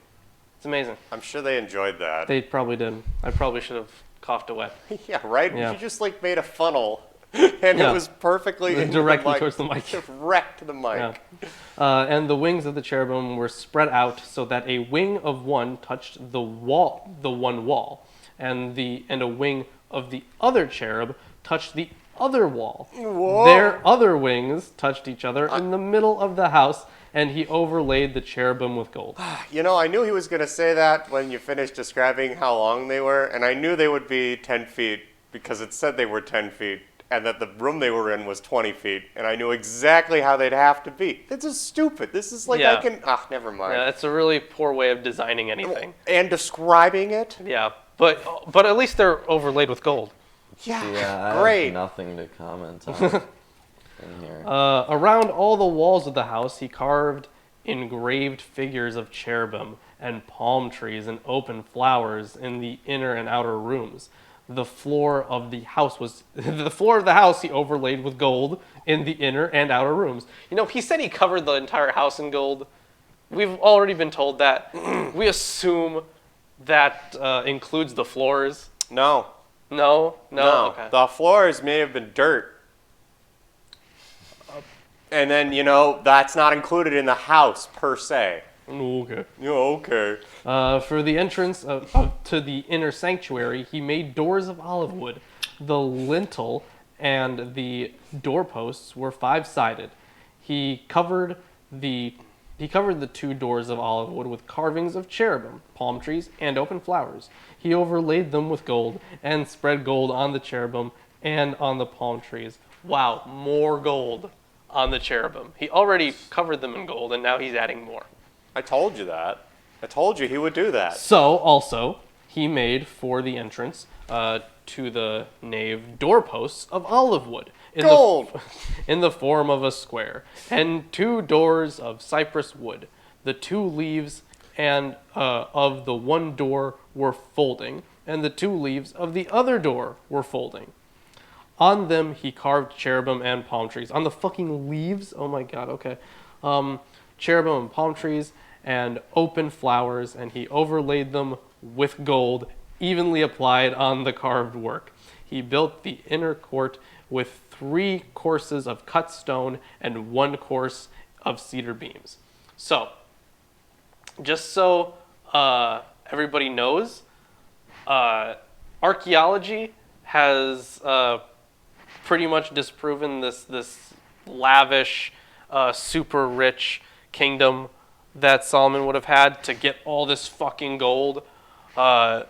It's amazing. I'm sure they enjoyed that. They probably did. I probably should have coughed away. Yeah, right? Yeah. You just made a funnel, and it was perfectly directly towards the mic. Direct to the mic. Yeah. And the wings of the cherubim were spread out so that a wing of one touched the one wall, and a wing of the other cherub touched the other wall. Whoa. Their other wings touched each other in the middle of the house, and he overlaid the cherubim with gold. I knew he was going to say that when you finished describing how long they were, and I knew they would be 10 feet because it said they were 10 feet, and that the room they were in was 20 feet, and I knew exactly how they'd have to be. This is stupid. This is like Yeah. never mind. Yeah, it's a really poor way of designing anything. And describing it? Yeah, but at least they're overlaid with gold. Yeah, I great. have nothing to comment on in here. Around all the walls of the house, he carved engraved figures of cherubim and palm trees and open flowers in the inner and outer rooms. The floor of the house he overlaid with gold in the inner and outer rooms. He said he covered the entire house in gold. We've already been told that. We assume that includes the floors. No. No? Okay. The floors may have been dirt. And then, that's not included in the house per se. Okay. Okay. For the entrance to the inner sanctuary, he made doors of olive wood. The lintel and the doorposts were 5-sided. He covered the 2 doors of olive wood with carvings of cherubim, palm trees, and open flowers. He overlaid them with gold and spread gold on the cherubim and on the palm trees. Wow, more gold on the cherubim. He already covered them in gold, and now he's adding more. I told you that. I told you he would do that. So, also, he made for the entrance to the nave doorposts of olive wood. Gold! In the form of a square. And 2 doors of cypress wood. The 2 leaves of the one door were folding, and the 2 leaves of the other door were folding. On them he carved cherubim and palm trees. On the fucking leaves? Oh my god, okay. Cherubim and palm trees and open flowers, and he overlaid them with gold, evenly applied on the carved work. He built the inner court with 3 courses of cut stone and 1 course of cedar beams. So, just so everybody knows, archaeology has pretty much disproven this lavish, super rich kingdom that Solomon would have had to get all this fucking gold. No.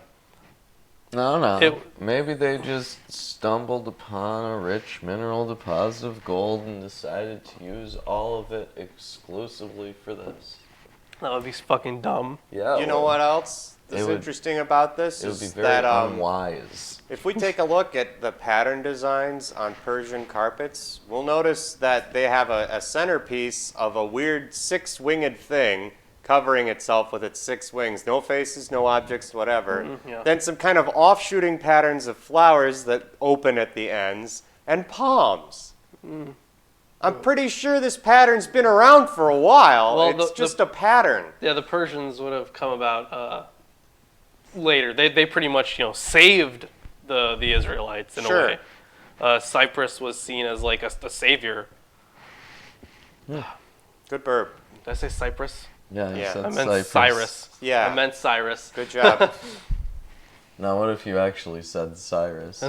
Maybe they just stumbled upon a rich mineral deposit of gold and decided to use all of it exclusively for this. That would be fucking dumb. Yeah. You know what else is interesting about this? It would be is very that, unwise. If we take a look at the pattern designs on Persian carpets, we'll notice that they have a centerpiece of a weird 6-winged thing covering itself with its 6 wings. No faces, no objects, whatever. Yeah. Then some kind of offshooting patterns of flowers that open at the ends, and palms. I'm pretty sure this pattern's been around for a while. Well, it's just a pattern. Yeah, the Persians would have come about later. They pretty much saved the Israelites in a way. Cyprus was seen as like a savior. Good burp. Did I say Cyprus? Yeah, I meant Cyrus. Yeah. I meant Cyrus. Good job. Now, what if you actually said Cyrus?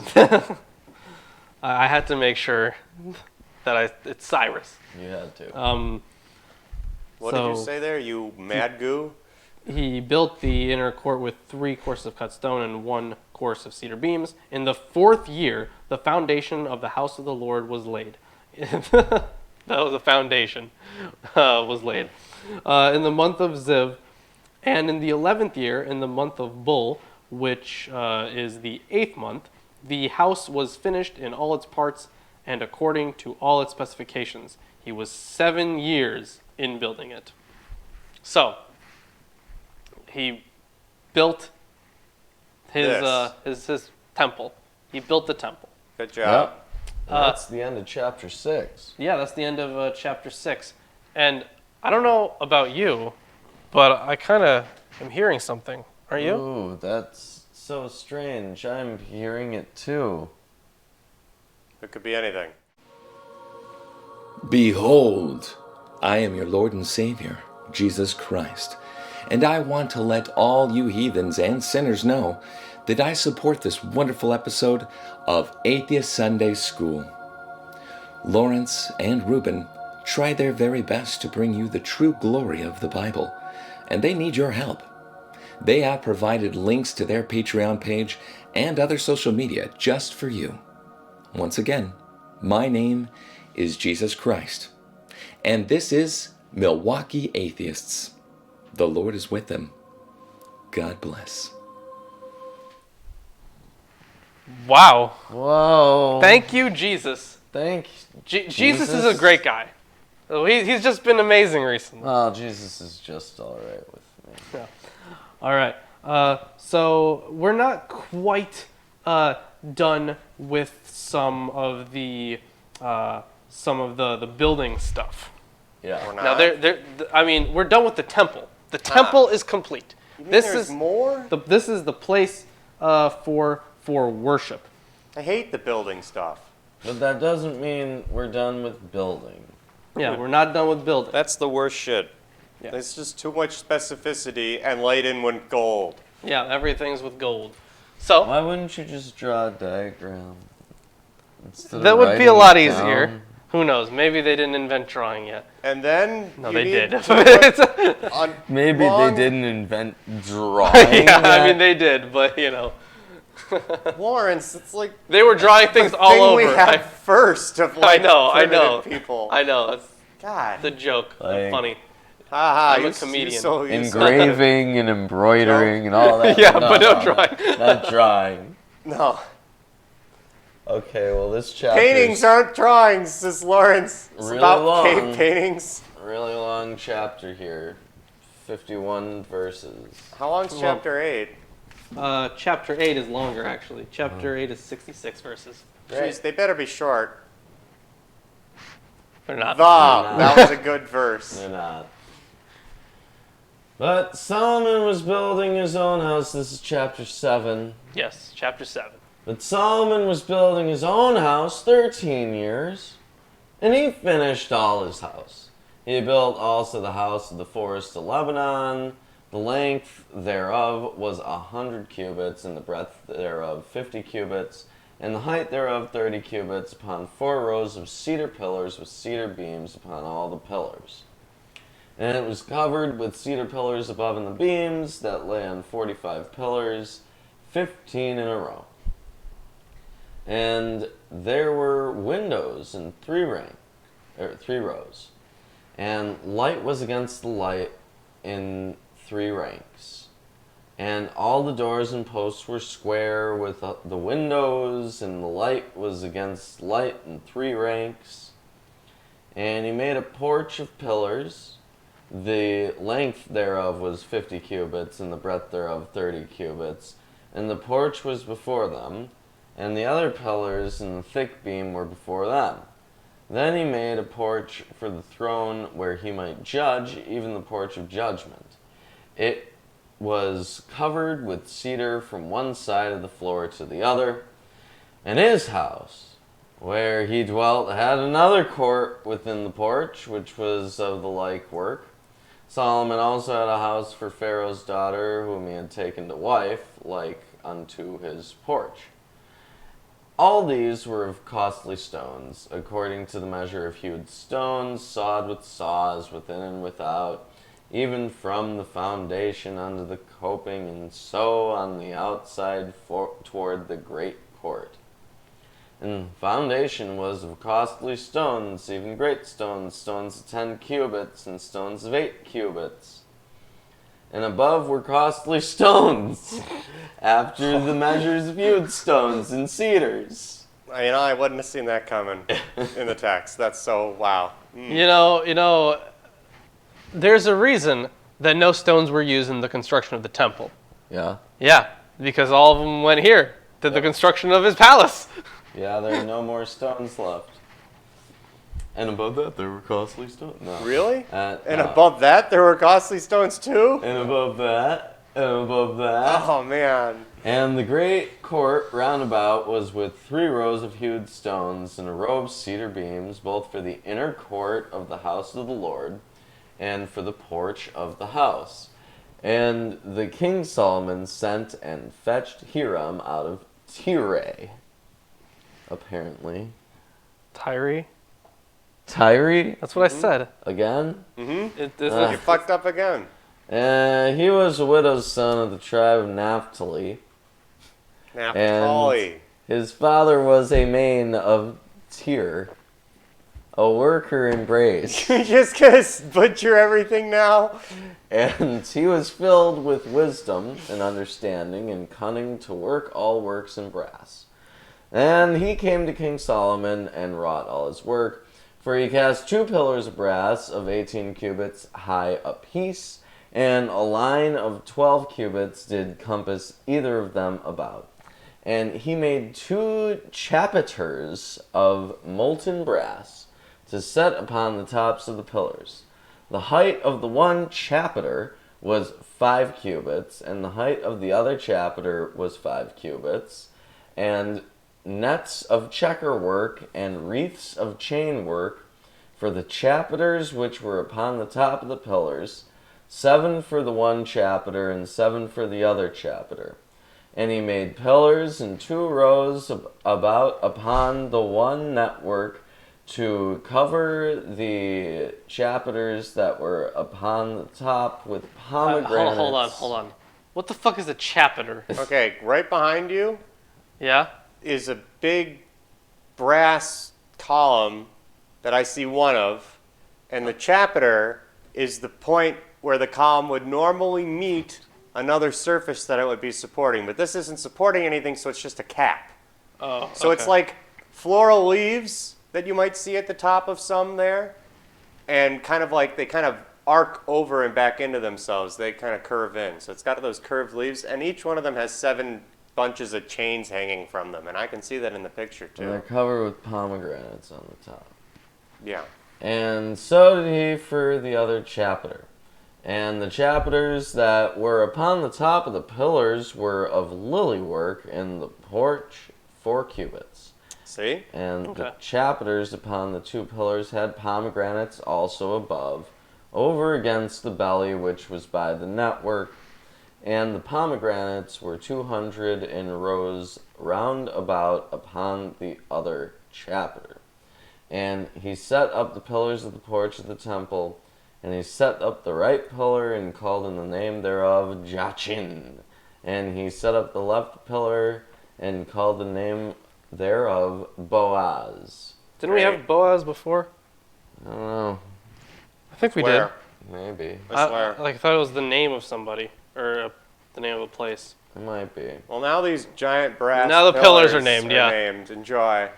I had to make sure that it's Cyrus. You had to. What did you say there, you mad goo? He built the inner court with 3 courses of cut stone and 1 course of cedar beams. In the 4th year, the foundation of the house of the Lord was laid. That was the foundation was laid. In the month of Ziv, and in the 11th year, in the month of Bul, which is the 8th month, the house was finished in all its parts and according to all its specifications. He was 7 years in building it. So, he built his temple. He built the temple. Good job. Yep. That's the end of chapter 6. Yeah, that's the end of chapter 6. And I don't know about you, but I kind of am hearing something. Are you? Ooh, that's so strange. I'm hearing it too. It could be anything. Behold, I am your Lord and Savior, Jesus Christ, and I want to let all you heathens and sinners know that I support this wonderful episode of Atheist Sunday School. Lawrence and Reuben try their very best to bring you the true glory of the Bible, and they need your help. They have provided links to their Patreon page and other social media just for you. Once again, my name is Jesus Christ, and this is Milwaukee Atheists. The Lord is with them. God bless. Wow. Whoa. Thank you, Jesus. Jesus is a great guy. He's just been amazing recently. Well, Jesus is just all right with me. Yeah. All right. So we're not quite done with some of the building stuff. Yeah. We're not. Now, we're done with the temple. The temple is complete. There's more? This is the place for worship. I hate the building stuff. But that doesn't mean we're done with building. Yeah, we're not done with building. That's the worst shit. Yeah. It's just too much specificity and laid in with gold. Yeah, everything's with gold. So Why wouldn't you just draw a diagram? Instead that of would be writing a lot it easier. down? Who knows? Maybe they didn't invent drawing yet. And then No, you they need did. to put on Maybe long- they didn't invent drawing. Yeah, I yet. mean they did, but Lawrence, it's like they were drawing things the all thing over. we had first of like I know. people. I know. It's God. a joke. Like- Funny. I'm a comedian. Engraving and embroidering and all that. Yeah, but no drawing. Not drawing. No. Okay, well this chapter Paintings aren't drawings, says Lawrence. It's Really about long. cave paintings. really long chapter here. 51 verses. How long's Well- chapter 8? Chapter 8 is longer, actually. Chapter 8 is 66 verses. Jeez, they better be short. They're not. That was a good verse. They're not. But Solomon was building his own house. This is chapter 7. Yes, chapter 7. But Solomon was building his own house 13 years, and he finished all his house. He built also the house of the forest of Lebanon. The length thereof was 100 cubits, and the breadth thereof 50 cubits, and the height thereof 30 cubits, upon 4 rows of cedar pillars with cedar beams upon all the pillars. And it was covered with cedar pillars above in the beams that lay on 45 pillars, 15 in a row. And there were windows in 3 rows, and light was against the light in 3 ranks. And all the doors and posts were square with the windows, and the light was against light in 3 ranks. And he made a porch of pillars. The length thereof was 50 cubits, and the breadth thereof 30 cubits. And the porch was before them, and the other pillars and the thick beam were before them. Then he made a porch for the throne where he might judge, even the porch of judgment. It was covered with cedar from one side of the floor to the other. And his house, where he dwelt, had another court within the porch, which was of the like work. Solomon also had a house for Pharaoh's daughter, whom he had taken to wife, like unto his porch. All these were of costly stones, according to the measure of hewed stones, sawed with saws within and without, even from the foundation unto the coping, and so on the outside toward the great court. And the foundation was of costly stones, even great stones, stones of 10 cubits, and stones of 8 cubits. And above were costly stones, after the measures of hewed stones and cedars. I wouldn't have seen that coming in the text. That's so, wow. You know, there's a reason that no stones were used in the construction of the temple. Yeah? Yeah, because all of them went here to the construction of his palace. Yeah, there are no more stones left. And above that, there were costly stones. No. Really? And Above that, there were costly stones too? And above that, and above that. Oh, man. And the great court round about was with 3 rows of hewed stones, and a row of cedar beams, both for the inner court of the house of the Lord, and for the porch of the house. And the King Solomon sent and fetched Hiram out of Tyre, apparently. Tyre? Tyre? That's what I said. Again? You fucked up again. He was a widow's son of the tribe of Naphtali. Naphtali. And his father was a man of Tyre, a worker in brass. You're just gonna butcher everything now? And he was filled with wisdom and understanding and cunning to work all works in brass. And he came to King Solomon and wrought all his work, for he cast 2 pillars of brass of 18 cubits high apiece, and a line of 12 cubits did compass either of them about. And he made 2 chapiters of molten brass to set upon the tops of the pillars. The height of the one chapiter was 5 cubits, and the height of the other chapiter was 5 cubits, and nets of checker work and wreaths of chain work for the chapiters which were upon the top of the pillars, 7 for the one chapiter and 7 for the other chapiter. And he made pillars in 2 rows about upon the one network to cover the chapiters that were upon the top with pomegranates. Hold on. What the fuck is a chapiter? Okay, right behind you Yeah? is a big brass column that I see one of, and the chapiter is the point where the column would normally meet another surface that it would be supporting. But this isn't supporting anything, so it's just a cap. Oh, So it's like floral leaves that you might see at the top of some there, and kind of like they kind of arc over and back into themselves. They kind of curve in. So it's got those curved leaves, and each one of them has 7 bunches of chains hanging from them, and I can see that in the picture too. And they're covered with pomegranates on the top. Yeah. And so did he for the other chapiter. And the chapiters that were upon the top of the pillars were of lily work in the porch 4 cubits. See? And the chapiters upon the 2 pillars had pomegranates also above, over against the belly which was by the network. And the pomegranates were 200 in rows round about upon the other chapiter. And he set up the pillars of the porch of the temple, and he set up the right pillar and called in the name thereof Jachin. And he set up the left pillar and called the name thereof Boaz. Didn't we have Boaz before? I don't know. I think we Where? Maybe. Where? I thought it was the name of somebody, or the name of a place. It might be. Well, now these giant brass Now the pillars are named, yeah. named. Enjoy.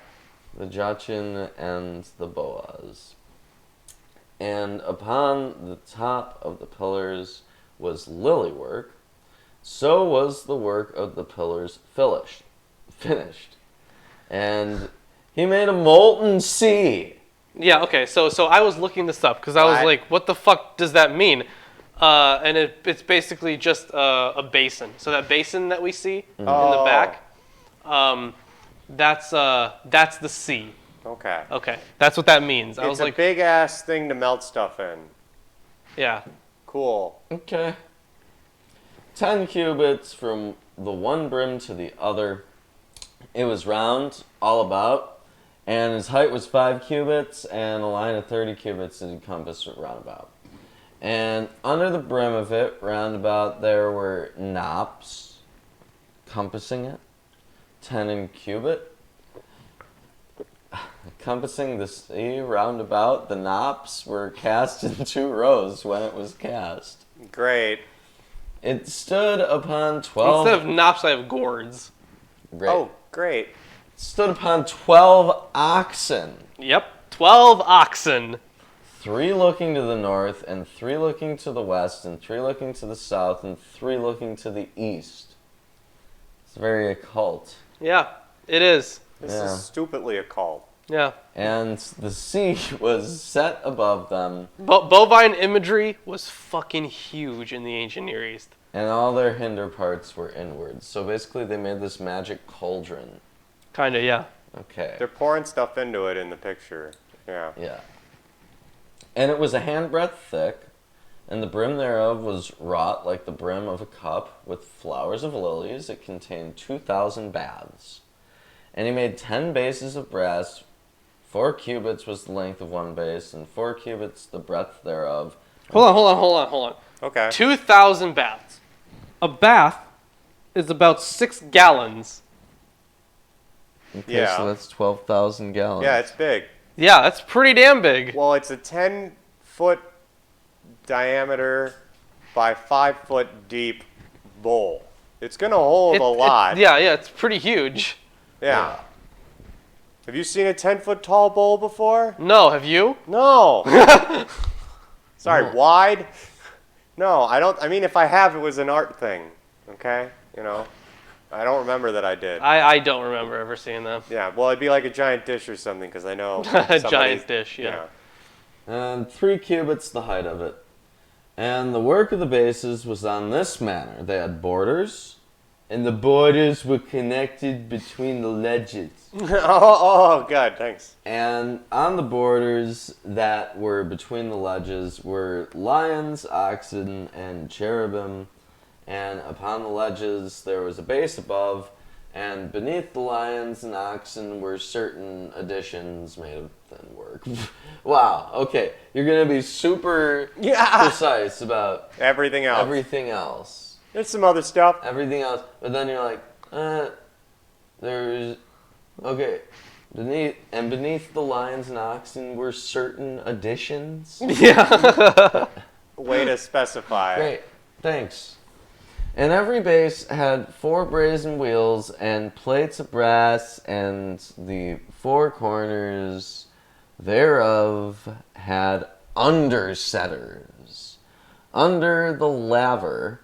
The Jachin and the Boaz. And upon the top of the pillars was lily work. So was the work of the pillars finished. And he made a molten sea. Yeah, okay, so I was looking this up, because I was like, what the fuck does that mean? And it's basically just a basin. So that basin that we see in the back, that's the sea. Okay. Okay, that's what that means. I It's was a like, big ass thing to melt stuff in. yeah. Cool. Okay. 10 cubits from the one brim to the other. It was round all about, and his height was 5 cubits, and a line of 30 cubits to encompass it round about. And under the brim of it, round about, there were knops compassing it, 10 in cubit. Compassing the sea round about, the knops were cast in 2 rows when it was cast. Great. It stood upon 12... Instead of knops, I have gourds. Great. Oh, great. Stood upon 12 oxen. Yep, 12 oxen. 3 looking to the north, and 3 looking to the west, and 3 looking to the south, and 3 looking to the east. It's very occult. Yeah, it is. This is stupidly occult. Yeah. And the sea was set above them. Bovine imagery was fucking huge in the ancient Near East. And all their hinder parts were inwards. So basically they made this magic cauldron. Kinda, yeah. Okay. They're pouring stuff into it in the picture. Yeah. Yeah. And it was a handbreadth thick, and the brim thereof was wrought like the brim of a cup with flowers of lilies. It contained 2,000 baths. And he made 10 bases of brass. 4 cubits was the length of one base, and 4 cubits the breadth thereof. Hold on. Okay. 2,000 baths. A bath is about 6 gallons. Okay, Yeah. so that's 12,000 gallons. Yeah, it's big. Yeah, that's pretty damn big. Well, it's a 10-foot diameter by 5-foot deep bowl. It's going to hold a lot. Yeah, it's pretty huge. Yeah. Have you seen a 10-foot tall bowl before? No, have you? No. Sorry, wide? No, I don't. I mean, if I have, it was an art thing. Okay? You know? I don't remember that I did. I don't remember ever seeing them. Yeah, well, it'd be like a giant dish or something, because I know A giant dish, yeah. And 3 cubits the height of it. And the work of the bases was on this manner. They had borders, and the borders were connected between the ledges. oh, good, thanks. And on the borders that were between the ledges were lions, oxen, and cherubim. And upon the ledges there was a base above, and beneath the lions and oxen were certain additions made of thin work. Wow, okay. You're going to be super precise about Everything else. everything else. There's some other stuff. Everything else. But then you're like, there's... Okay. Beneath the lions and oxen were certain additions. Yeah. Way to specify. Great. Thanks. And every base had 4 brazen wheels and plates of brass, and the 4 corners thereof had undersetters. Under the laver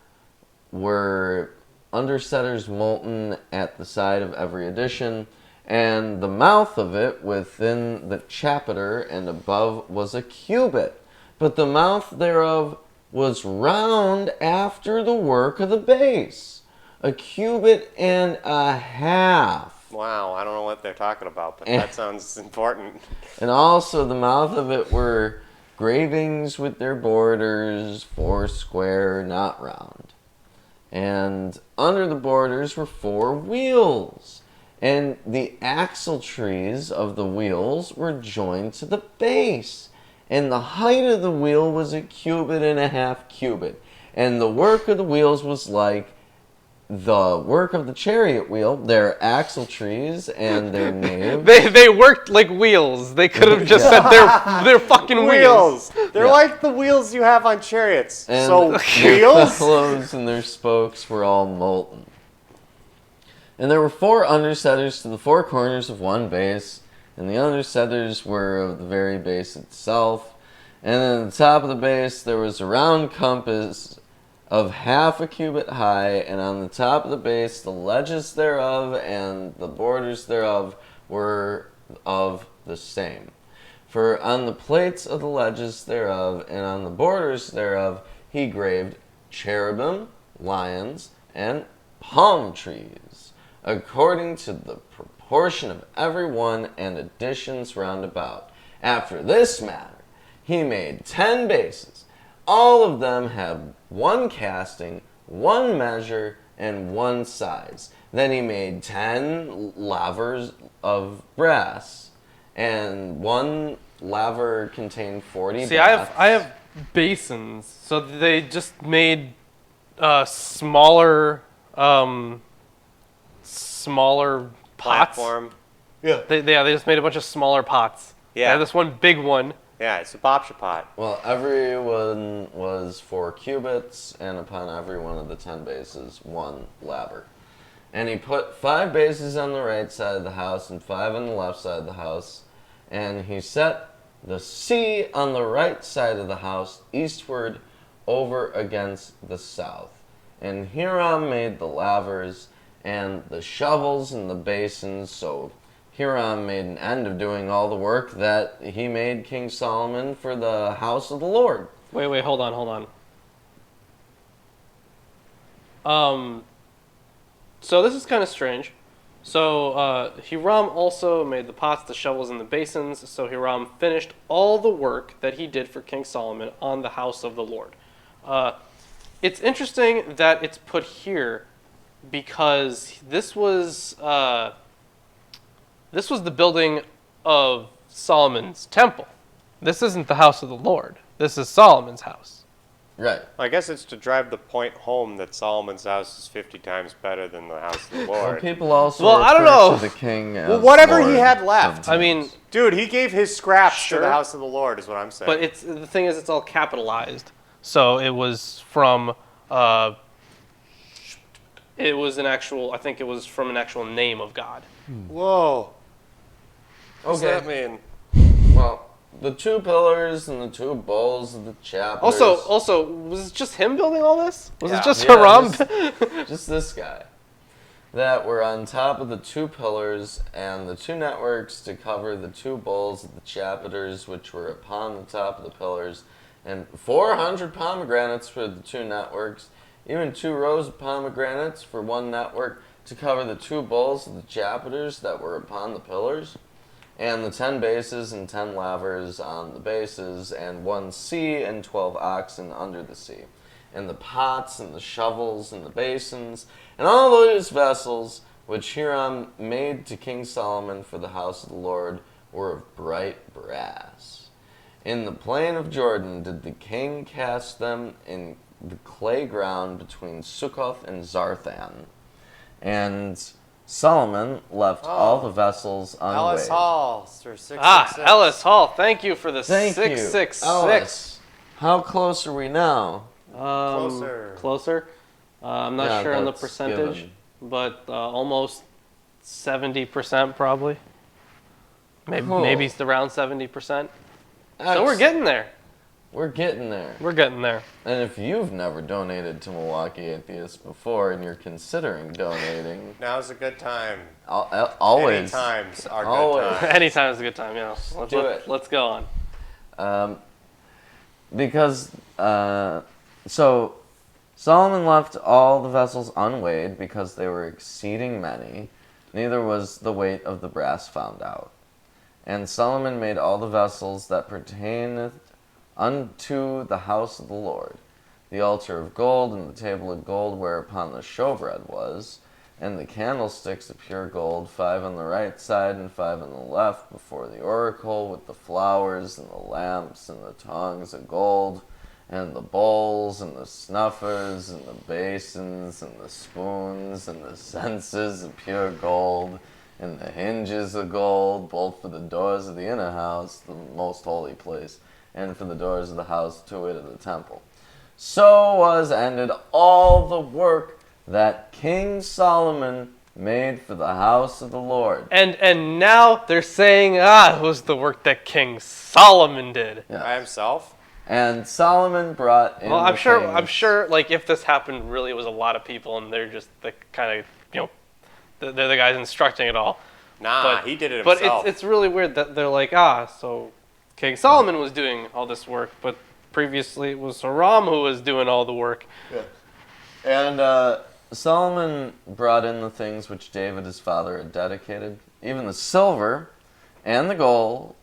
were undersetters molten at the side of every addition, and the mouth of it within the chapiter and above was a cubit, but the mouth thereof was round after the work of the base, a cubit and a half. Wow, I don't know what they're talking about, but that sounds important. And also the mouth of it were gravings with their borders, 4 square, not round. And under the borders were 4 wheels, and the axle trees of the wheels were joined to the base. And the height of the wheel was a cubit and a half cubit. And the work of the wheels was like the work of the chariot wheel, their axle trees and their naves. They worked like wheels. They could have just said they're fucking wheels. They're like the wheels you have on chariots. And So their wheels? bellows and their spokes were all molten. And there were 4 undersetters to the 4 corners of one base, and the undersetters were of the very base itself. And at the top of the base there was a round compass of half a cubit high, and on the top of the base the ledges thereof and the borders thereof were of the same. For on the plates of the ledges thereof and on the borders thereof he graved cherubim, lions, and palm trees, according to the proportion of every one, and additions round about. After this manner he made 10 bases. All of them had 1 casting, 1 measure, and 1 size. Then he made 10 lavers of brass, and 1 laver contained 40 See, baths. I have basins, so they just made smaller pots. Platform. They just made a bunch of smaller pots. Yeah. They had this one big one. Yeah, it's a babcha pot. Well, every one was 4 cubits, and upon every one of the 10 bases, 1 laver. And he put 5 bases on the right side of the house and 5 on the left side of the house. And he set the sea on the right side of the house, eastward, over against the south. And Hiram made the lavers and the shovels and the basins, so Hiram made an end of doing all the work that he made King Solomon for the house of the Lord. Wait, hold on. So this is kind of strange. So Hiram also made the pots, the shovels, and the basins. So Hiram finished all the work that he did for King Solomon on the house of the Lord. It's interesting that it's put here because this was the building of Solomon's temple. This isn't the house of the Lord. This is Solomon's house. Right. I guess it's to drive the point home that Solomon's house is 50 times better than the house of the Lord. Well, people also Well, I don't refer know. to the king as Well, whatever he Lord had left. I mean, Dude, he gave his scraps Sure. to the house of the Lord, is what I'm saying. but the thing is, it's all capitalized. So it was from it was an actual. I think it was from an actual name of God. Whoa. What's Okay. that mean? Well, the 2 pillars and the 2 bowls of the chapters. Also, was it just him building all this? Was it just Yeah, Haram? just this guy. That were on top of the 2 pillars and the 2 networks to cover the 2 bowls of the chapters, which were upon the top of the pillars, and 400 pomegranates for the 2 networks, even 2 rows of pomegranates for 1 network to cover the 2 bowls of the chapters that were upon the pillars, and the 10 bases and 10 lavers on the bases, and 1 sea and 12 oxen under the sea, and the pots and the shovels and the basins, and all those vessels which Hiram made to King Solomon for the house of the Lord were of bright brass. In the plain of Jordan did the king cast them in the clay ground between Succoth and Zarthan. And Solomon left all the vessels unweighed. Ellis Hall, Sir 666. Ellis Hall. Thank you for the Thank 666. you, Ellis. How close are we now? Closer. I'm not sure on the percentage, given. but almost 70% probably. Maybe Cool. maybe it's around 70%. So we're Excellent. getting there. We're getting there. We're getting there. And if you've never donated to Milwaukee Atheists before and you're considering donating, Now's a good time. always. Any times are Always. good times. Anytime is a good time. Yeah. Let's go on. Because so Solomon left all the vessels unweighed because they were exceeding many, neither was the weight of the brass found out. And Solomon made all the vessels that pertaineth unto the house of the Lord, the altar of gold and the table of gold whereupon the showbread was, and the candlesticks of pure gold, 5 on the right side and 5 on the left before the oracle, with the flowers and the lamps and the tongues of gold, and the bowls and the snuffers and the basins and the spoons and the censers of pure gold, and the hinges of gold, both for the doors of the inner house, the most holy place, and for the doors of the house to wit of the temple. So was ended all the work that King Solomon made for the house of the Lord. And now they're saying, it was the work that King Solomon did. Yeah. By himself? And Solomon brought in Well, I'm the sure, like, if this happened, really, it was a lot of people, and they're just the kind of, they're the guys instructing it all. Nah, he did it himself. But it's really weird that they're like, so King Solomon was doing all this work, but previously it was Hiram who was doing all the work. Yeah. And Solomon brought in the things which David his father had dedicated, even the silver and the gold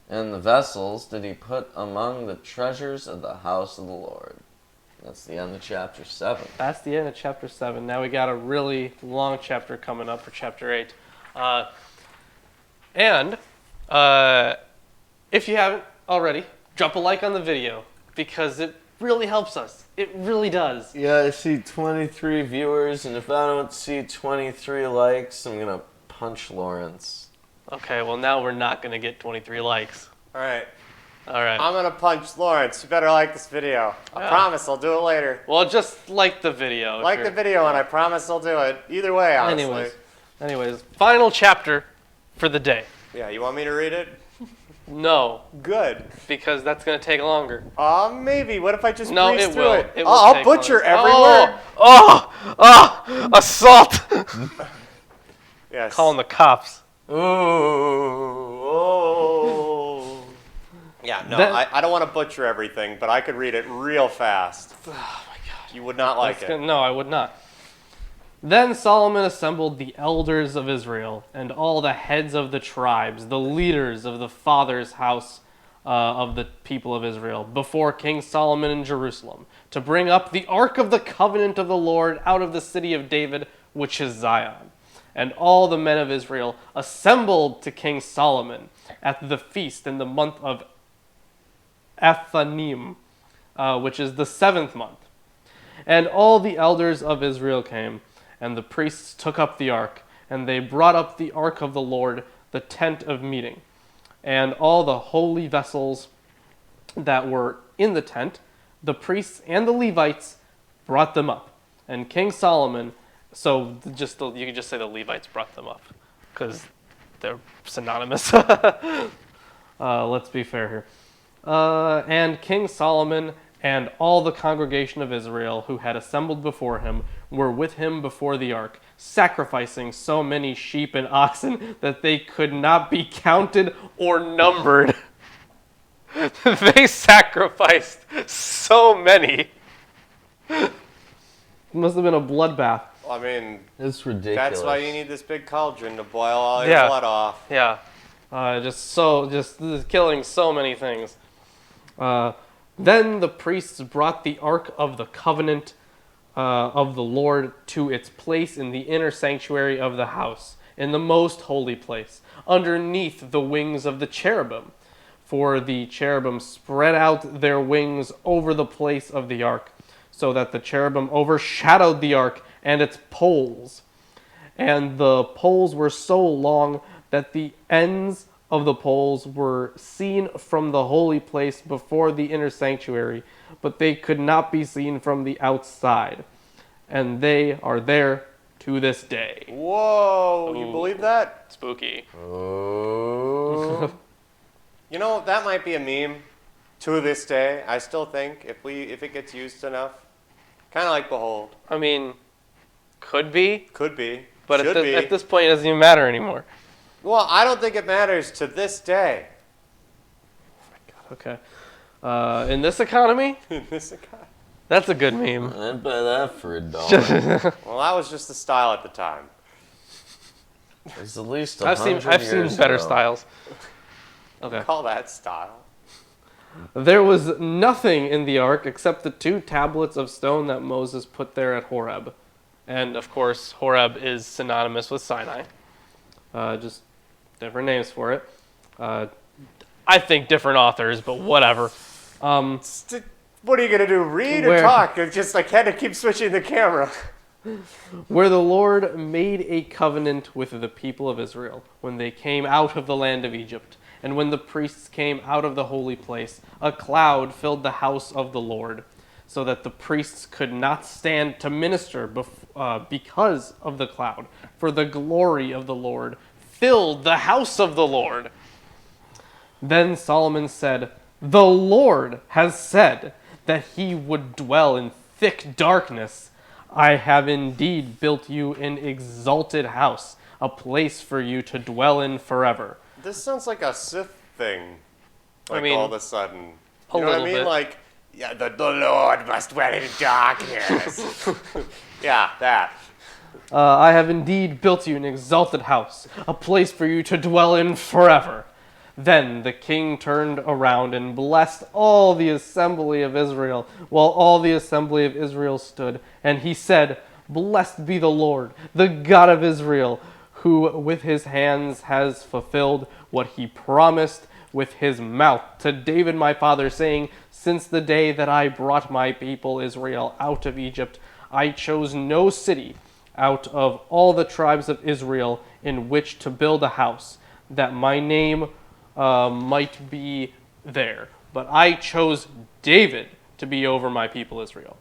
and the vessels did he put among the treasures of the house of the Lord. That's the end of chapter 7. That's the end of chapter 7. Now we got a really long chapter coming up for chapter 8. And if you haven't already, drop a like on the video because it really helps us. It really does. Yeah, I see 23 viewers, and if I don't see 23 likes, I'm going to punch Lawrence. Okay, well now we're not going to get 23 likes. All right. All right. I'm going to punch Lawrence. You better like this video. I promise I'll do it later. Well, just like the video. Like the video, and I promise I'll do it. Either way, honestly. Anyways, final chapter for the day. Yeah, you want me to read it? No, Good. because that's going to take longer. Maybe. What if I just No, breeze it through will. it? It will I'll take butcher longer. everywhere. Assault! Yes. Calling the cops. Oh. Yeah, no, That- I don't want to butcher everything, but I could read it real fast. Oh my God. You would not like it. No, I would not. Then Solomon assembled the elders of Israel and all the heads of the tribes, the leaders of the father's house of the people of Israel before King Solomon in Jerusalem to bring up the ark of the covenant of the Lord out of the city of David, which is Zion. And all the men of Israel assembled to King Solomon at the feast in the month of Ethanim, which is the 7th month. And all the elders of Israel came, and the priests took up the ark, and they brought up the ark of the Lord, the tent of meeting, and all the holy vessels that were in the tent. The priests and the Levites brought them up. And King Solomon, you could just say the Levites brought them up, because they're synonymous. Let's be fair here. And King Solomon and all the congregation of Israel who had assembled before him were with him before the ark, sacrificing so many sheep and oxen that they could not be counted or numbered. They sacrificed so many. It must have been a bloodbath. I mean, It's ridiculous. that's why you need this big cauldron to boil all your blood off. Yeah. Just killing so many things. Then the priests brought the ark of the covenant of the Lord to its place in the inner sanctuary of the house, in the most holy place, underneath the wings of the cherubim. For the cherubim spread out their wings over the place of the ark, so that the cherubim overshadowed the ark and its poles. And the poles were so long that the ends of the poles were seen from the holy place before the inner sanctuary, but they could not be seen from the outside. And they are there to this day. Whoa, you Ooh. believe that? Spooky. Oh. You know, that might be a meme to this day. I still think if it gets used enough, kind of like Behold. I mean, could be, Could be. but Should be. at this point it doesn't even matter anymore. Well, I don't think it matters to this day. Okay. In this economy, This economy. that's a good meme. I'd buy that for $1. Well, that was just the style at the time. It's at least I've 100 seen years better ago. styles. Okay. Call that style. There was nothing in the ark except the 2 tablets of stone that Moses put there at Horeb. And of course, Horeb is synonymous with Sinai. Just different names for it. I think different authors, but whatever. What are you going to do, read or Where- talk? It's just I had to keep switching the camera. Where the Lord made a covenant with the people of Israel when they came out of the land of Egypt. And when the priests came out of the holy place, a cloud filled the house of the Lord, so that the priests could not stand to minister because of the cloud. For the glory of the Lord filled the house of the Lord. Then Solomon said, "The Lord has said that he would dwell in thick darkness. I have indeed built you an exalted house, a place for you to dwell in forever." This sounds like a Sith thing. Like I mean, all of a sudden. a You know what I little mean? bit. Like, yeah, the Lord must dwell in darkness. Yeah, that. I have indeed built you an exalted house, a place for you to dwell in forever. Then the king turned around and blessed all the assembly of Israel, while all the assembly of Israel stood. And he said, "Blessed be the Lord, the God of Israel, who with his hands has fulfilled what he promised with his mouth to David my father, saying, since the day that I brought my people Israel out of Egypt, I chose no city out of all the tribes of Israel in which to build a house, that my name might be there. But I chose David to be over my people Israel.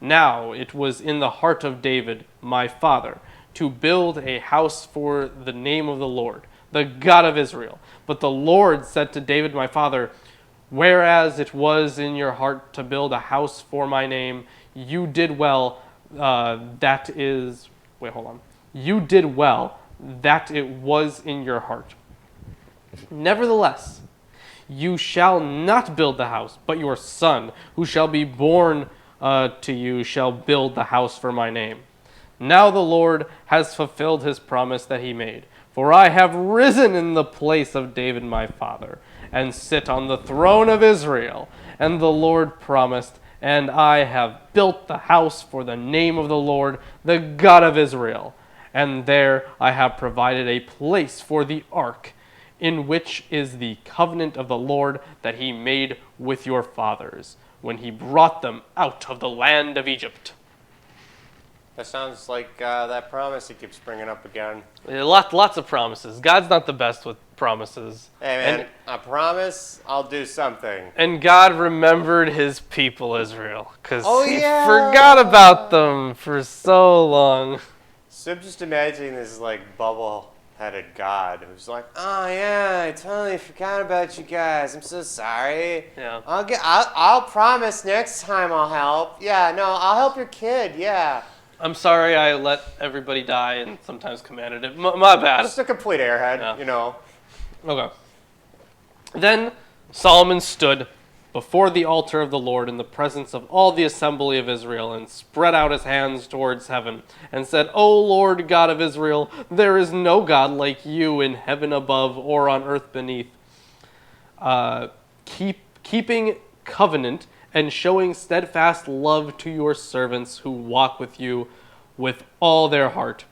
Now it was in the heart of David, my father, to build a house for the name of the Lord, the God of Israel. But the Lord said to David, my father, whereas it was in your heart to build a house for my name, you did well, You did well that it was in your heart. Nevertheless, you shall not build the house, but your son, who shall be born to you, shall build the house for my name. Now the Lord has fulfilled his promise that he made, for I have risen in the place of David my father, and sit on the throne of Israel. And the Lord promised, and I have built the house for the name of the Lord, the God of Israel. And there I have provided a place for the ark, in which is the covenant of the Lord that he made with your fathers, when he brought them out of the land of Egypt. That sounds like that promise he keeps bringing up again. Lots of promises. God's not the best with promises. Hey, man, I promise I'll do something. And God remembered his people, Israel, because he yeah. forgot about them for so long. So I'm just imagining this like bubble-headed God who's like, oh yeah, I totally forgot about you guys. I'm so sorry. Yeah. I'll promise next time I'll help. Yeah, no, I'll help your kid. Yeah. I'm sorry I let everybody die and sometimes commanded it. My bad. Just a complete airhead, Yeah. you know. Okay. Then Solomon stood before the altar of the Lord in the presence of all the assembly of Israel and spread out his hands towards heaven and said, O Lord God of Israel, there is no God like you in heaven above or on earth beneath, keeping covenant and showing steadfast love to your servants who walk with you with all their heart.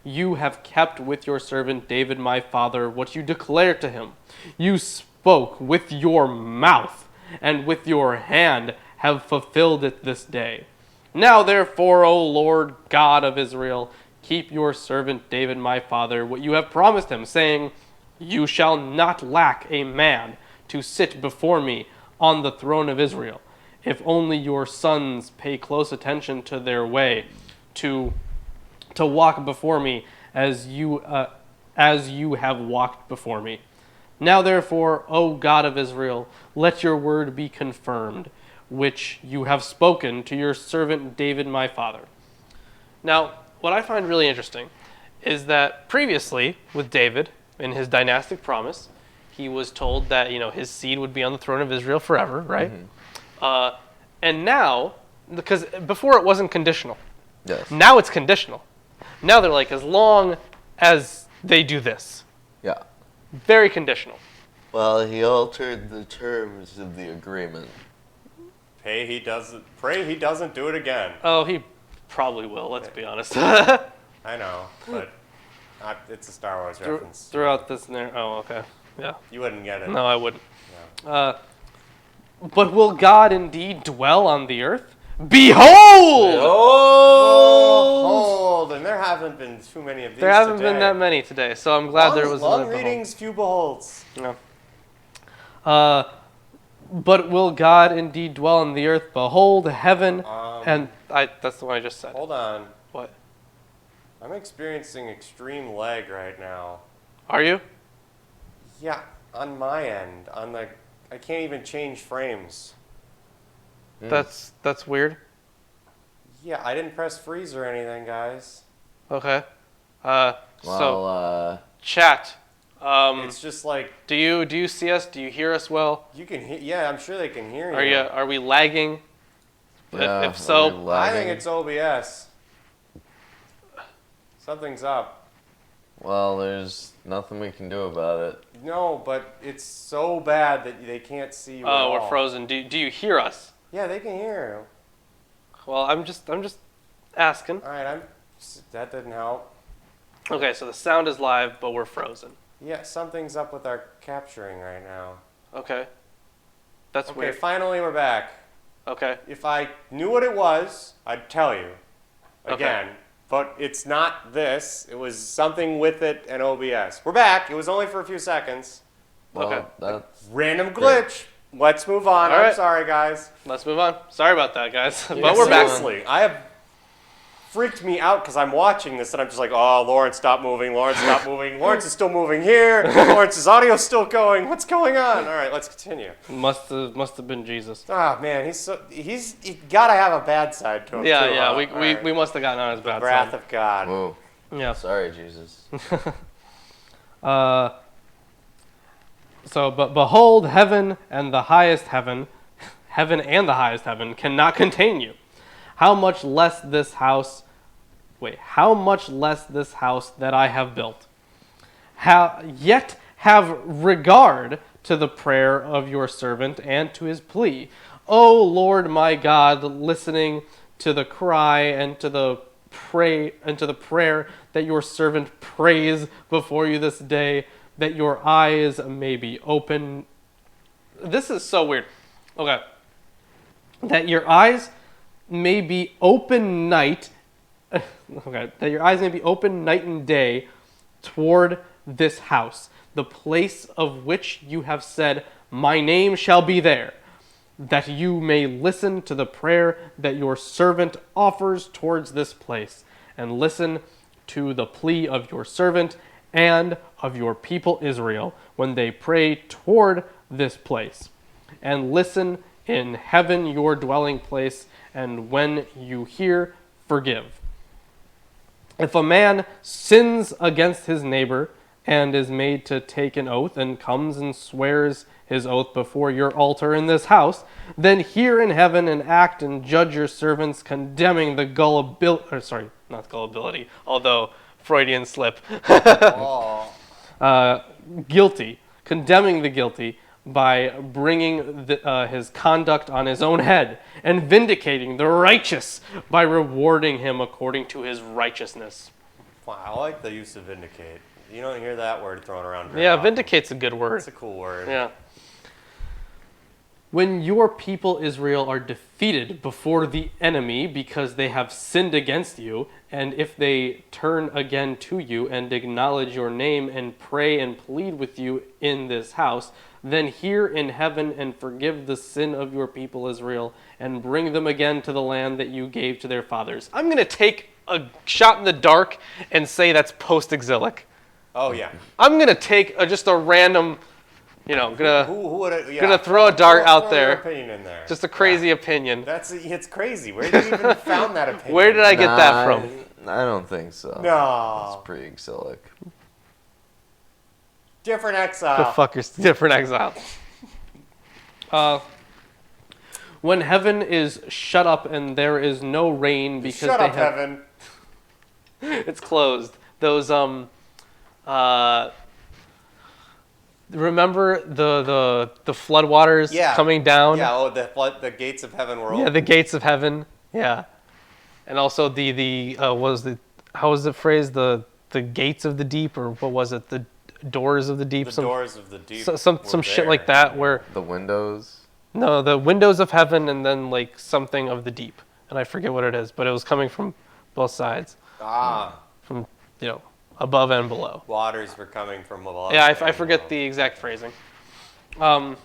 You have kept with your servant David my father what you declared to him. You spoke with your mouth, and with your hand have fulfilled it this day. Now therefore, O Lord God of Israel, keep your servant David my father what you have promised him, saying, You shall not lack a man to sit before me on the throne of Israel, if only your sons pay close attention to their way, to walk before me as you have walked before me. Now therefore, O God of Israel, let your word be confirmed, which you have spoken to your servant David my father. Now, what I find really interesting is that previously with David, in his dynastic promise, he was told that his seed would be on the throne of Israel forever, right? Mm-hmm. And now, because before it wasn't conditional. Yes. Now it's conditional. Now they're like, as long as they do this. Yeah. Very conditional. Well, he altered the terms of the agreement. Pray he doesn't do it again. Oh, he probably will, let's be honest. I know, but it's a Star Wars reference. Throughout this oh, okay. Yeah. You wouldn't get it. No, I wouldn't. No. But will God indeed dwell on the earth? Behold! Behold! And there haven't been too many of these There haven't been that many today, so I'm glad there was long another readings, few beholds. Yeah. But will God indeed dwell on the earth? Behold, heaven, and that's the one I just said. Hold on. What? I'm experiencing extreme lag right now. Are you? Yeah, on my end. I can't even change frames. That's weird. Yeah, I didn't press freeze or anything, guys. Okay. Chat. It's just like, do you see us? Do you hear us well? you can hear. Yeah, I'm sure they can hear you. Are we lagging? Yeah, if so, I think it's OBS. Something's up. Well, there's nothing we can do about it. No, but it's so bad that they can't see you at all. we're frozen. Do you hear us? Yeah, they can hear Well, I'm just asking. you. All right, that didn't help. Okay, so the sound is live, but we're frozen. Yeah, something's up with our capturing right now. Okay. That's Okay, weird. finally we're back. Okay. If I knew what it was, I'd tell you. Again. Okay. But it's not this. It was something with it and OBS. We're back. It was only for a few seconds. Well, Okay. that's Random glitch. Let's move on. All I'm right. sorry, guys. Let's move on. Sorry about that, guys. But we're back. Seriously, I have freaked me out because I'm watching this and I'm just like, oh, Lawrence, stop moving. Lawrence, stop moving. Lawrence is still moving here. Lawrence's audio's still going. What's going on? All right, let's continue. Must have been Jesus. Ah, man, he's gotta have a bad side to him. Yeah, too, yeah. huh? We must have gotten on his bad Wrath side. of God. Whoa. Yeah. Sorry, Jesus. But behold, heaven and the highest heaven cannot contain you. How much less this house that I have built. Yet have regard to the prayer of your servant and to his plea. O Lord my God, listening to the cry and to the prayer that your servant prays before you this day, that your eyes may be open. This is so weird. Okay. That your eyes may be open night. Okay. That your eyes may be open night and day toward this house, the place of which you have said, my name shall be there, that you may listen to the prayer that your servant offers towards this place, and listen to the plea of your servant and of your people Israel when they pray toward this place. And listen in heaven, your dwelling place, and when you hear, forgive. If a man sins against his neighbor and is made to take an oath and comes and swears his oath before your altar in this house, then hear in heaven and act and judge your servants, condemning the gullibility, although Freudian slip. Guilty, condemning the guilty by bringing his conduct on his own head, and vindicating the righteous by rewarding him according to his righteousness. Wow, I like the use of vindicate. You don't hear that word thrown around very Yeah, often. vindicate's a good word. It's a cool word. Yeah. When your people Israel are defeated before the enemy because they have sinned against you, and if they turn again to you and acknowledge your name and pray and plead with you in this house, then hear in heaven and forgive the sin of your people Israel and bring them again to the land that you gave to their fathers. I'm going to take a shot in the dark and say that's post-exilic. Oh, yeah. I'm going to take just a random... gonna throw a dart out there. Opinion in there. Just a crazy opinion. It's crazy. Where did you even found that opinion? Where did I get that from? I don't think so. No. It's pretty exilic. Different The exile. fucker's different exile. When heaven is shut up and there is no rain because Shut up, heaven. It's closed. Those remember the floodwaters coming down? Yeah, the gates of heaven were open. Yeah, the gates of heaven. Yeah. And also how was it phrased? The gates of the deep, or what was it? The doors of the deep. The doors of the deep. Some shit like that, where the windows. No, the windows of heaven, and then like something of the deep, and I forget what it is, but it was coming from both sides. From above and below. Waters were coming from above. Yeah, I forget the exact phrasing. Well,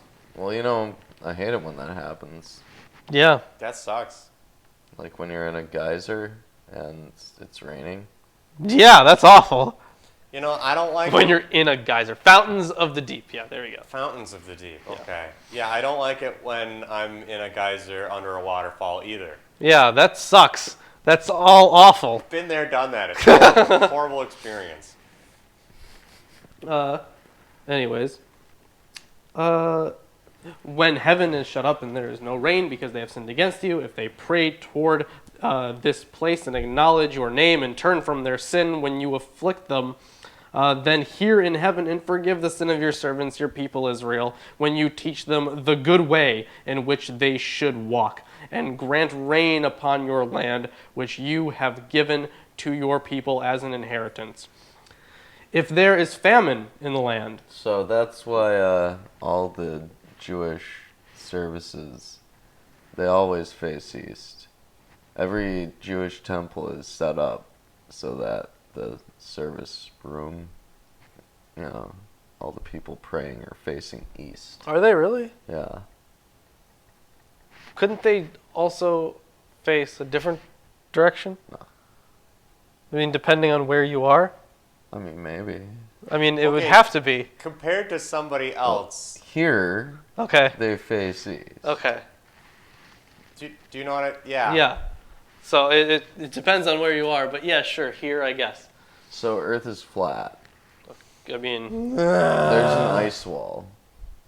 I hate it when that happens. Yeah. That sucks. Like when you're in a geyser and it's raining. Yeah, that's awful. I don't like when you're in a geyser. Fountains of the deep. Yeah, there we go. Fountains of the deep. Okay. Yeah, I don't like it when I'm in a geyser under a waterfall either. Yeah, that sucks. That's all awful. Been there, done that. It's a horrible experience. Anyways. When heaven is shut up and there is no rain because they have sinned against you, if they pray toward this place and acknowledge your name and turn from their sin when you afflict them, then hear in heaven and forgive the sin of your servants, your people Israel, when you teach them the good way in which they should walk, and grant rain upon your land, which you have given to your people as an inheritance. If there is famine in the land. So that's why all the Jewish services, they always face east. Every Jewish temple is set up so that the service room, all the people praying are facing east. Are they really? Yeah. Couldn't they also face a different direction? No. I mean, depending on where you are? I mean, maybe. I mean, it would have to be. Compared to somebody else. Here, they face east. Okay. Do you know what yeah. Yeah. So it depends on where you are, but yeah, sure, here, I guess. So Earth is flat. I mean... There's an ice wall.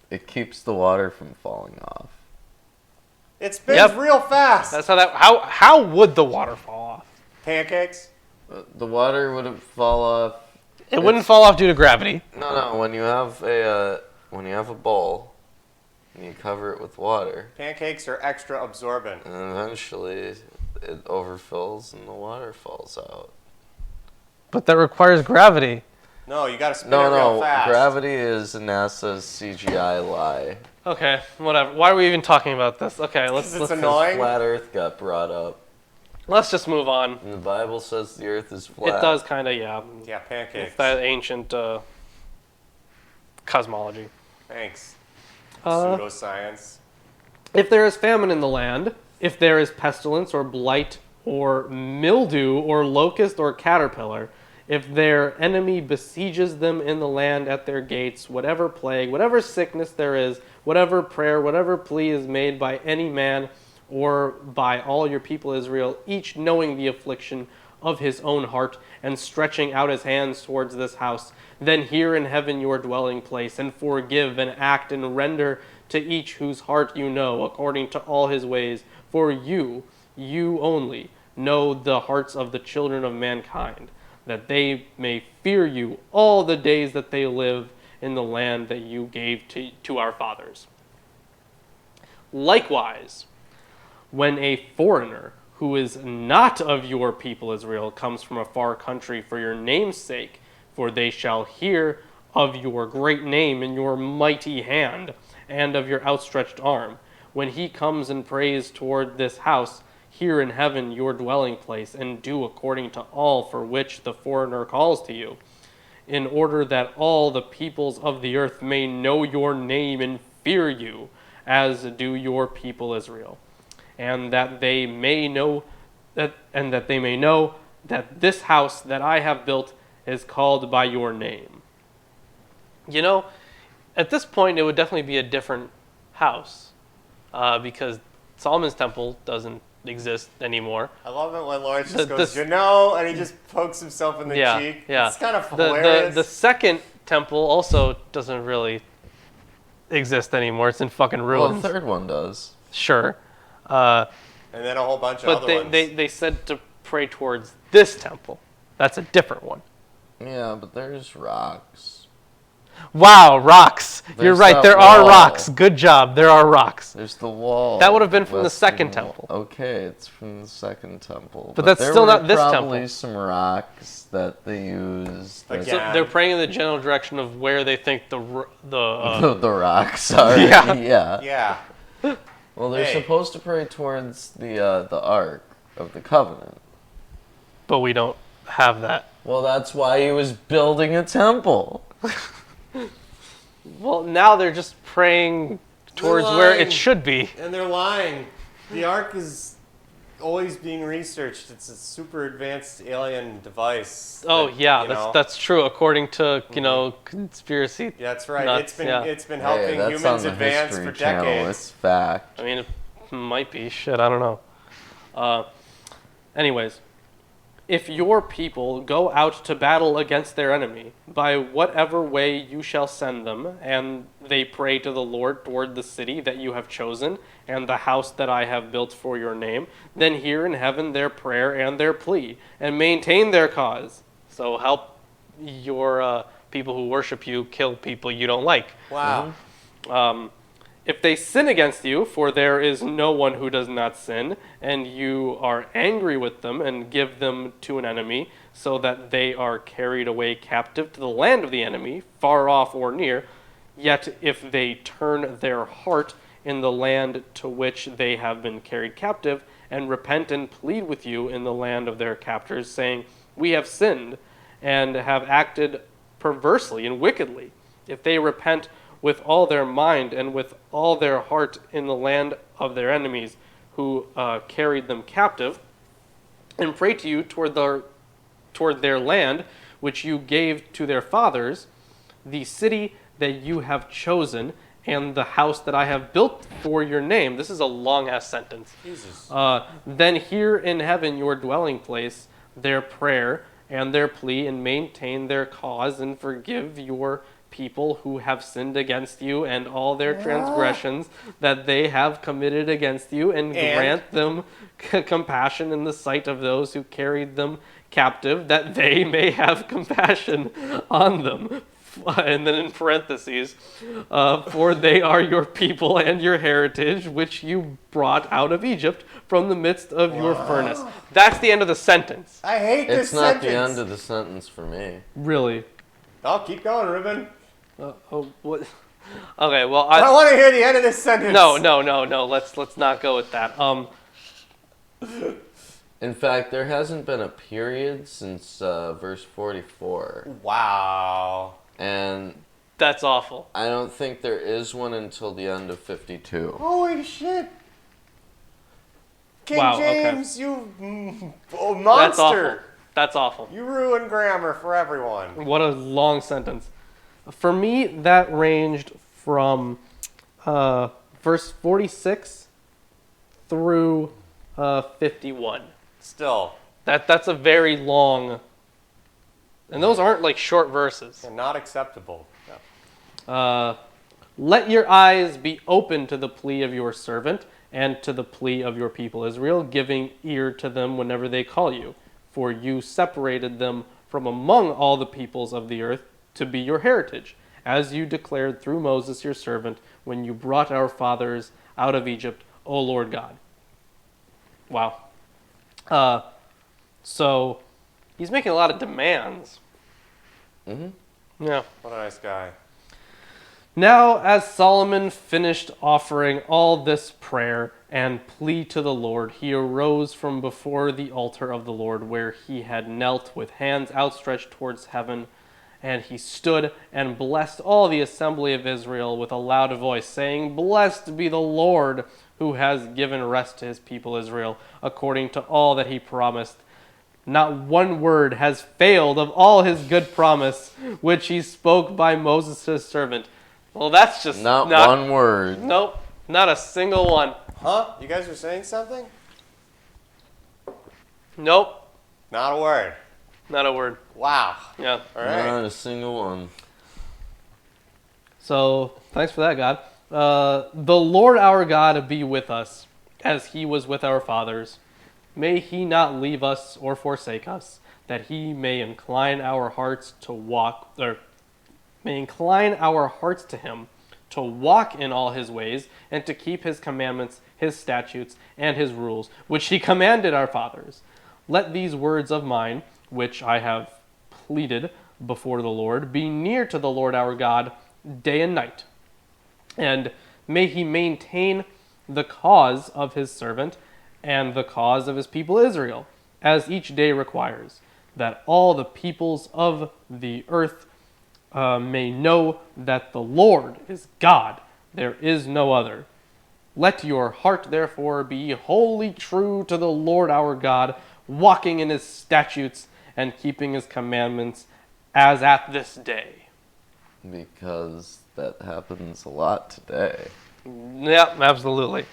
It keeps the water from falling off. It spins real fast. That's how would the water fall off? Pancakes? The water wouldn't fall off. It wouldn't fall off due to gravity. No. When you have when you have a bowl and you cover it with water, pancakes are extra absorbent. and eventually it overfills and the water falls out. But that requires gravity. No, you gotta spin it real fast. Gravity is NASA's CGI lie. Okay, whatever. Why are we even talking about this? Okay, let's annoying. Flat Earth got brought up. Let's just move on. And the Bible says the Earth is flat. It does kind of, yeah. Yeah, pancakes. It's that ancient cosmology. Thanks. Uh, Pseudoscience. If there is famine in the land, if there is pestilence or blight or mildew or locust or caterpillar, if their enemy besieges them in the land at their gates, whatever plague, whatever sickness there is, whatever prayer, whatever plea is made by any man or by all your people Israel, each knowing the affliction of his own heart and stretching out his hands towards this house, then hear in heaven your dwelling place, and forgive and act and render to each whose heart you know, according to all his ways. For you only, know the hearts of the children of mankind, that they may fear you all the days that they live in the land that you gave to our fathers. Likewise, when a foreigner who is not of your people Israel comes from a far country for your name's sake, for they shall hear of your great name and your mighty hand, and of your outstretched arm, when he comes and prays toward this house, hear in heaven your dwelling place, and do according to all for which the foreigner calls to you, in order that all the peoples of the earth may know your name and fear you, as do your people Israel, and that they may know that this house that I have built is called by your name. You know, at this point it would definitely be a different house, because Solomon's temple doesn't exist anymore. I love it when Lawrence just goes, and he just pokes himself in the cheek. Yeah. It's kind of hilarious. The second temple also doesn't really exist anymore. It's in fucking ruins. Well, the third one does. Sure. And then a whole bunch of other ones. But they said to pray towards this temple. That's a different one. Yeah, but there's rocks. Wow, rocks. You're There's right. that There are wall. rocks. Good job. There are rocks. There's the wall. That would have been from the Western second wall. temple. Okay, it's from the second temple. But that's there still were not this probably temple. some rocks that they used. Again. So they're praying in the general direction of where they think the The rocks are. Yeah. Yeah. Yeah. Well, they're Hey. supposed to pray towards the Ark of the Covenant. but we don't have that. Well, that's why he was building a temple. Well, now they're just praying towards where it should be. And they're lying. The Ark is always being researched. It's a super advanced alien device. Oh that, yeah, that's true. According to conspiracy. Yeah, that's right. nuts, It's been helping Hey, that's humans on the advance History for Channel. decades. It's fact. I mean, it might be. Shit, I don't know. Anyways, if your people go out to battle against their enemy, by whatever way you shall send them, and they pray to the Lord toward the city that you have chosen, and the house that I have built for your name, then hear in heaven their prayer and their plea, and maintain their cause. So help your people who worship you kill people you don't like. Wow. If they sin against you, for there is no one who does not sin, and you are angry with them and give them to an enemy, so that they are carried away captive to the land of the enemy, far off or near, yet if they turn their heart in the land to which they have been carried captive, and repent and plead with you in the land of their captors, saying, we have sinned, and have acted perversely and wickedly, if they repent with all their mind and with all their heart in the land of their enemies who carried them captive, and pray to you toward their land, which you gave to their fathers, the city that you have chosen, and the house that I have built for your name. This is a long-ass sentence. Jesus. Then hear in heaven your dwelling place, their prayer and their plea, and maintain their cause, and forgive your people who have sinned against you and all their transgressions that they have committed against you, and grant them compassion in the sight of those who carried them captive, that they may have compassion on them. and then in parentheses, for they are your people and your heritage, which you brought out of Egypt from the midst of your furnace. That's the end of the sentence. I hate this It's not sentence. the end of the sentence for me. Really? Oh, keep going, Ruben. What? Okay, well, I don't want to hear the end of this sentence. No. Let's not go with that. In fact, there hasn't been a period since verse 44. Wow. And That's awful. I don't think there is one until the end of 52. Holy shit. King Wow, okay. James, you monster. That's awful. That's awful. You ruined grammar for everyone. What a long sentence. For me, that ranged from verse 46 through 51. Still. That's a very long, and those aren't like short verses. They're not acceptable. Let your eyes be open to the plea of your servant and to the plea of your people Israel, giving ear to them whenever they call you. For you separated them from among all the peoples of the earth to be your heritage, as you declared through Moses your servant when you brought our fathers out of Egypt, O Lord God. Wow. So he's making a lot of demands. Mm-hmm. Yeah. What a nice guy. Now, as Solomon finished offering all this prayer and plea to the Lord, he arose from before the altar of the Lord, where he had knelt with hands outstretched towards heaven, and he stood and blessed all the assembly of Israel with a loud voice, saying, Blessed be the Lord, who has given rest to his people Israel, according to all that he promised. Not one word has failed of all his good promise, which he spoke by Moses his servant. Well, that's just Not one word. Nope, not a single one. Huh? You guys were saying something? Nope, Not a word. not a word. Wow. Yeah. All right. Not a single one. So, thanks for that, God. The Lord our God be with us, as he was with our fathers. May he not leave us or forsake us, that he may incline our hearts to him, to walk in all his ways, and to keep his commandments, his statutes, and his rules, which he commanded our fathers. Let these words of mine, which I have pleaded before the Lord, be near to the Lord our God day and night. And may he maintain the cause of his servant and the cause of his people Israel, as each day requires, that all the peoples of the earth may know that the Lord is God, there is no other. Let your heart therefore be wholly true to the Lord our God, walking in his statutes and keeping his commandments, as at this day. Because that happens a lot today. Yep, absolutely.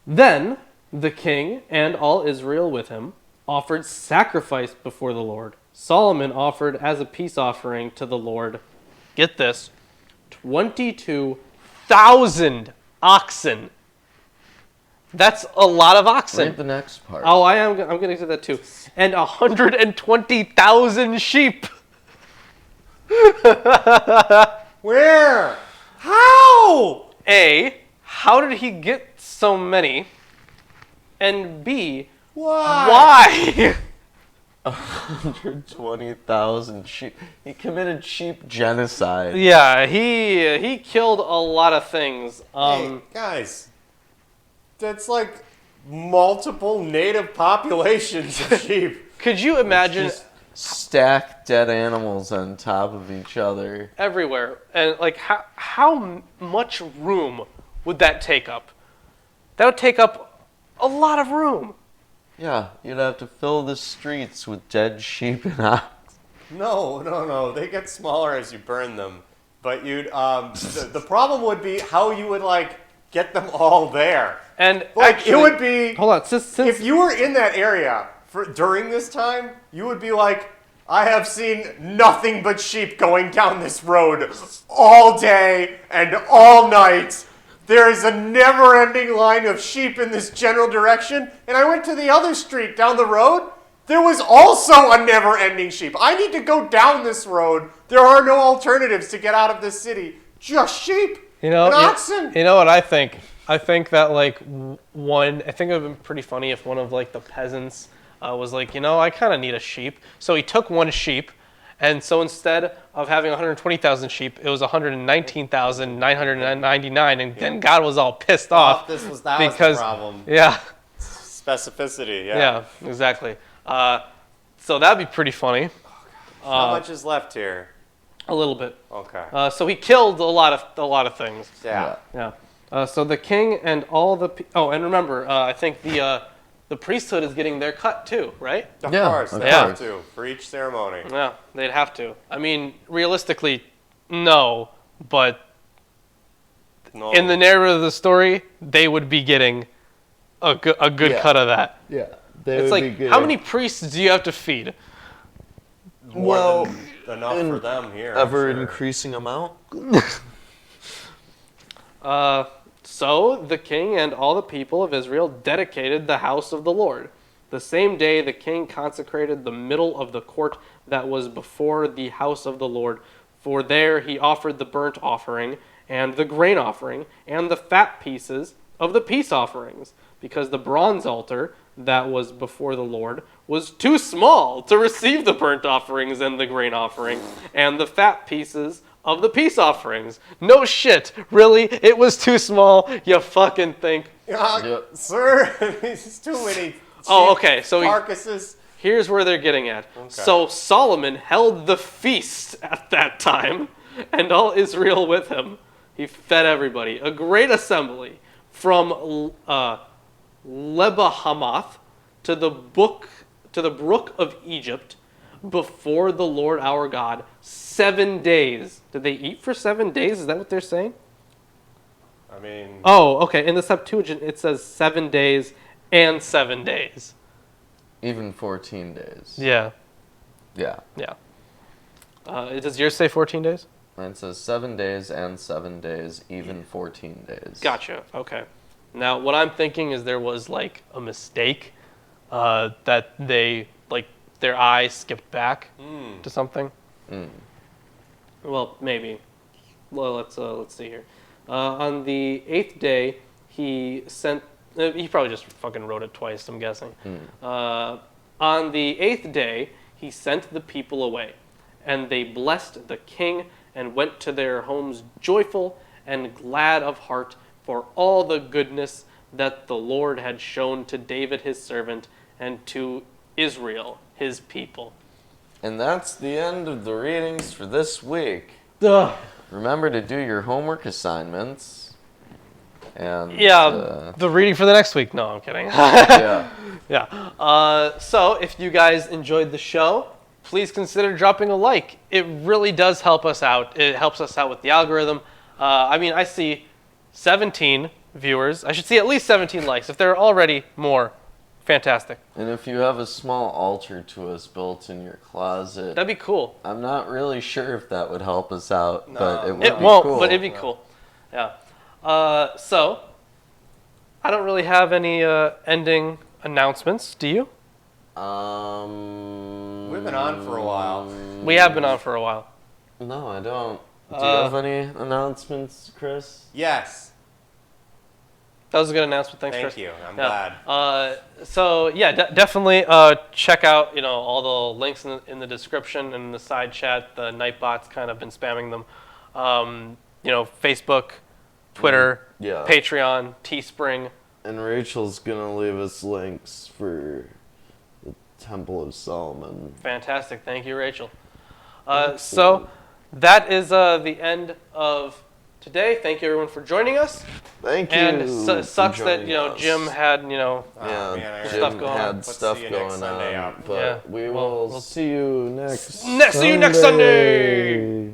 Then the king and all Israel with him offered sacrifice before the Lord. Solomon offered as a peace offering to the Lord, get this, 22,000 oxen. That's a lot of oxen. Read the next part. Oh, I'm going to do that too. And 120,000 sheep. Where? How? A, how did he get so many? And B, why? 120,000 sheep. He committed sheep genocide. Yeah, he killed a lot of things. Hey, guys. That's like multiple native populations of sheep. Could you imagine Just stack dead animals on top of each other. everywhere? And like how much room would that take up? That would take up a lot of room. Yeah, you'd have to fill the streets with dead sheep and ox. No. They get smaller as you burn them. But you'd the problem would be how you would like get them all there. And Like actually, it would be hold on, since if you were in that area during this time, you would be like, I have seen nothing but sheep going down this road all day and all night. There is a never-ending line of sheep in this general direction, and I went to the other street down the road, There was also a never-ending sheep. I need to go down this road. There are no alternatives to get out of this city. Just sheep and oxen. You know what I think? I think that I think it would have been pretty funny if one of the peasants was like, I kind of need a sheep. So he took one sheep, and so instead of having 120,000 sheep, it was 119,999, and then God was all pissed off. That was the problem. Yeah. Specificity, Yeah, exactly. So that'd be pretty funny. How much is left here? A little bit. Okay. So he killed a lot of things. Yeah. So the king and all the and remember, I think the priesthood is getting their cut too, right? Of course, they have to for each ceremony. Yeah, they'd have to. I mean, realistically, no, but in the narrative of the story, they would be getting a good cut of that. Yeah. It's like, how many priests do you have to feed? More than enough for them here. Ever-increasing amount? So the king and all the people of Israel dedicated the house of the Lord. The same day the king consecrated the middle of the court that was before the house of the Lord, for there he offered the burnt offering and the grain offering and the fat pieces of the peace offerings, because the bronze altar that was before the Lord was too small to receive the burnt offerings and the grain offering and the fat pieces of the peace offerings. No shit, really? It was too small? You fucking think? Sir, it's too many. Okay. So carcasses. Here's where they're getting at. Okay. So Solomon held the feast at that time, and all Israel with him. He fed everybody. A great assembly from Lebahamath to the brook of Egypt, before the Lord our God 7 days. Did they eat for 7 days? Is that what they're saying? I mean... Oh, okay. In the Septuagint, it says 7 days and 7 days. Even 14 days. Yeah. Yeah. Yeah. Does yours say 14 days? Mine says 7 days and 7 days, even 14 days. Gotcha. Okay. Now, what I'm thinking is there was, a mistake that they, their eye skipped back to something. Well, maybe. Well, let's see here. On the 8th day, he sent... he probably just fucking wrote it twice, I'm guessing. On the 8th day, he sent the people away, and they blessed the king and went to their homes joyful and glad of heart for all the goodness that the Lord had shown to David his servant and to Israel his people. And that's the end of the readings for this week. Ugh. Remember to do your homework assignments. And the reading for the next week. No, I'm kidding. Yeah. So if you guys enjoyed the show, please consider dropping a like. It really does help us out. It helps us out with the algorithm. I see 17 viewers. I should see at least 17 likes. If there are already more, fantastic. And if you have a small altar to us built in your closet, that'd be cool. I'm not really sure if that would help us out, but it would be cool. But it'd be cool. Yeah. So, I don't really have any ending announcements. Do you? We've been on for a while. We have been on for a while. No, I don't. Do you have any announcements, Chris? Yes. That was a good announcement. Thanks, Thank Chris. you. I'm glad. Definitely check out all the links in the description and in the side chat. The Nightbot's kind of been spamming them. Facebook, Twitter, Patreon, Teespring. And Rachel's gonna leave us links for the Temple of Solomon. Fantastic. Thank you, Rachel. So that is the end of today. Thank you, everyone, for joining us. Thank you. And it sucks that Jim had stuff going on. Stuff going on. But we will see you next. See you next Sunday.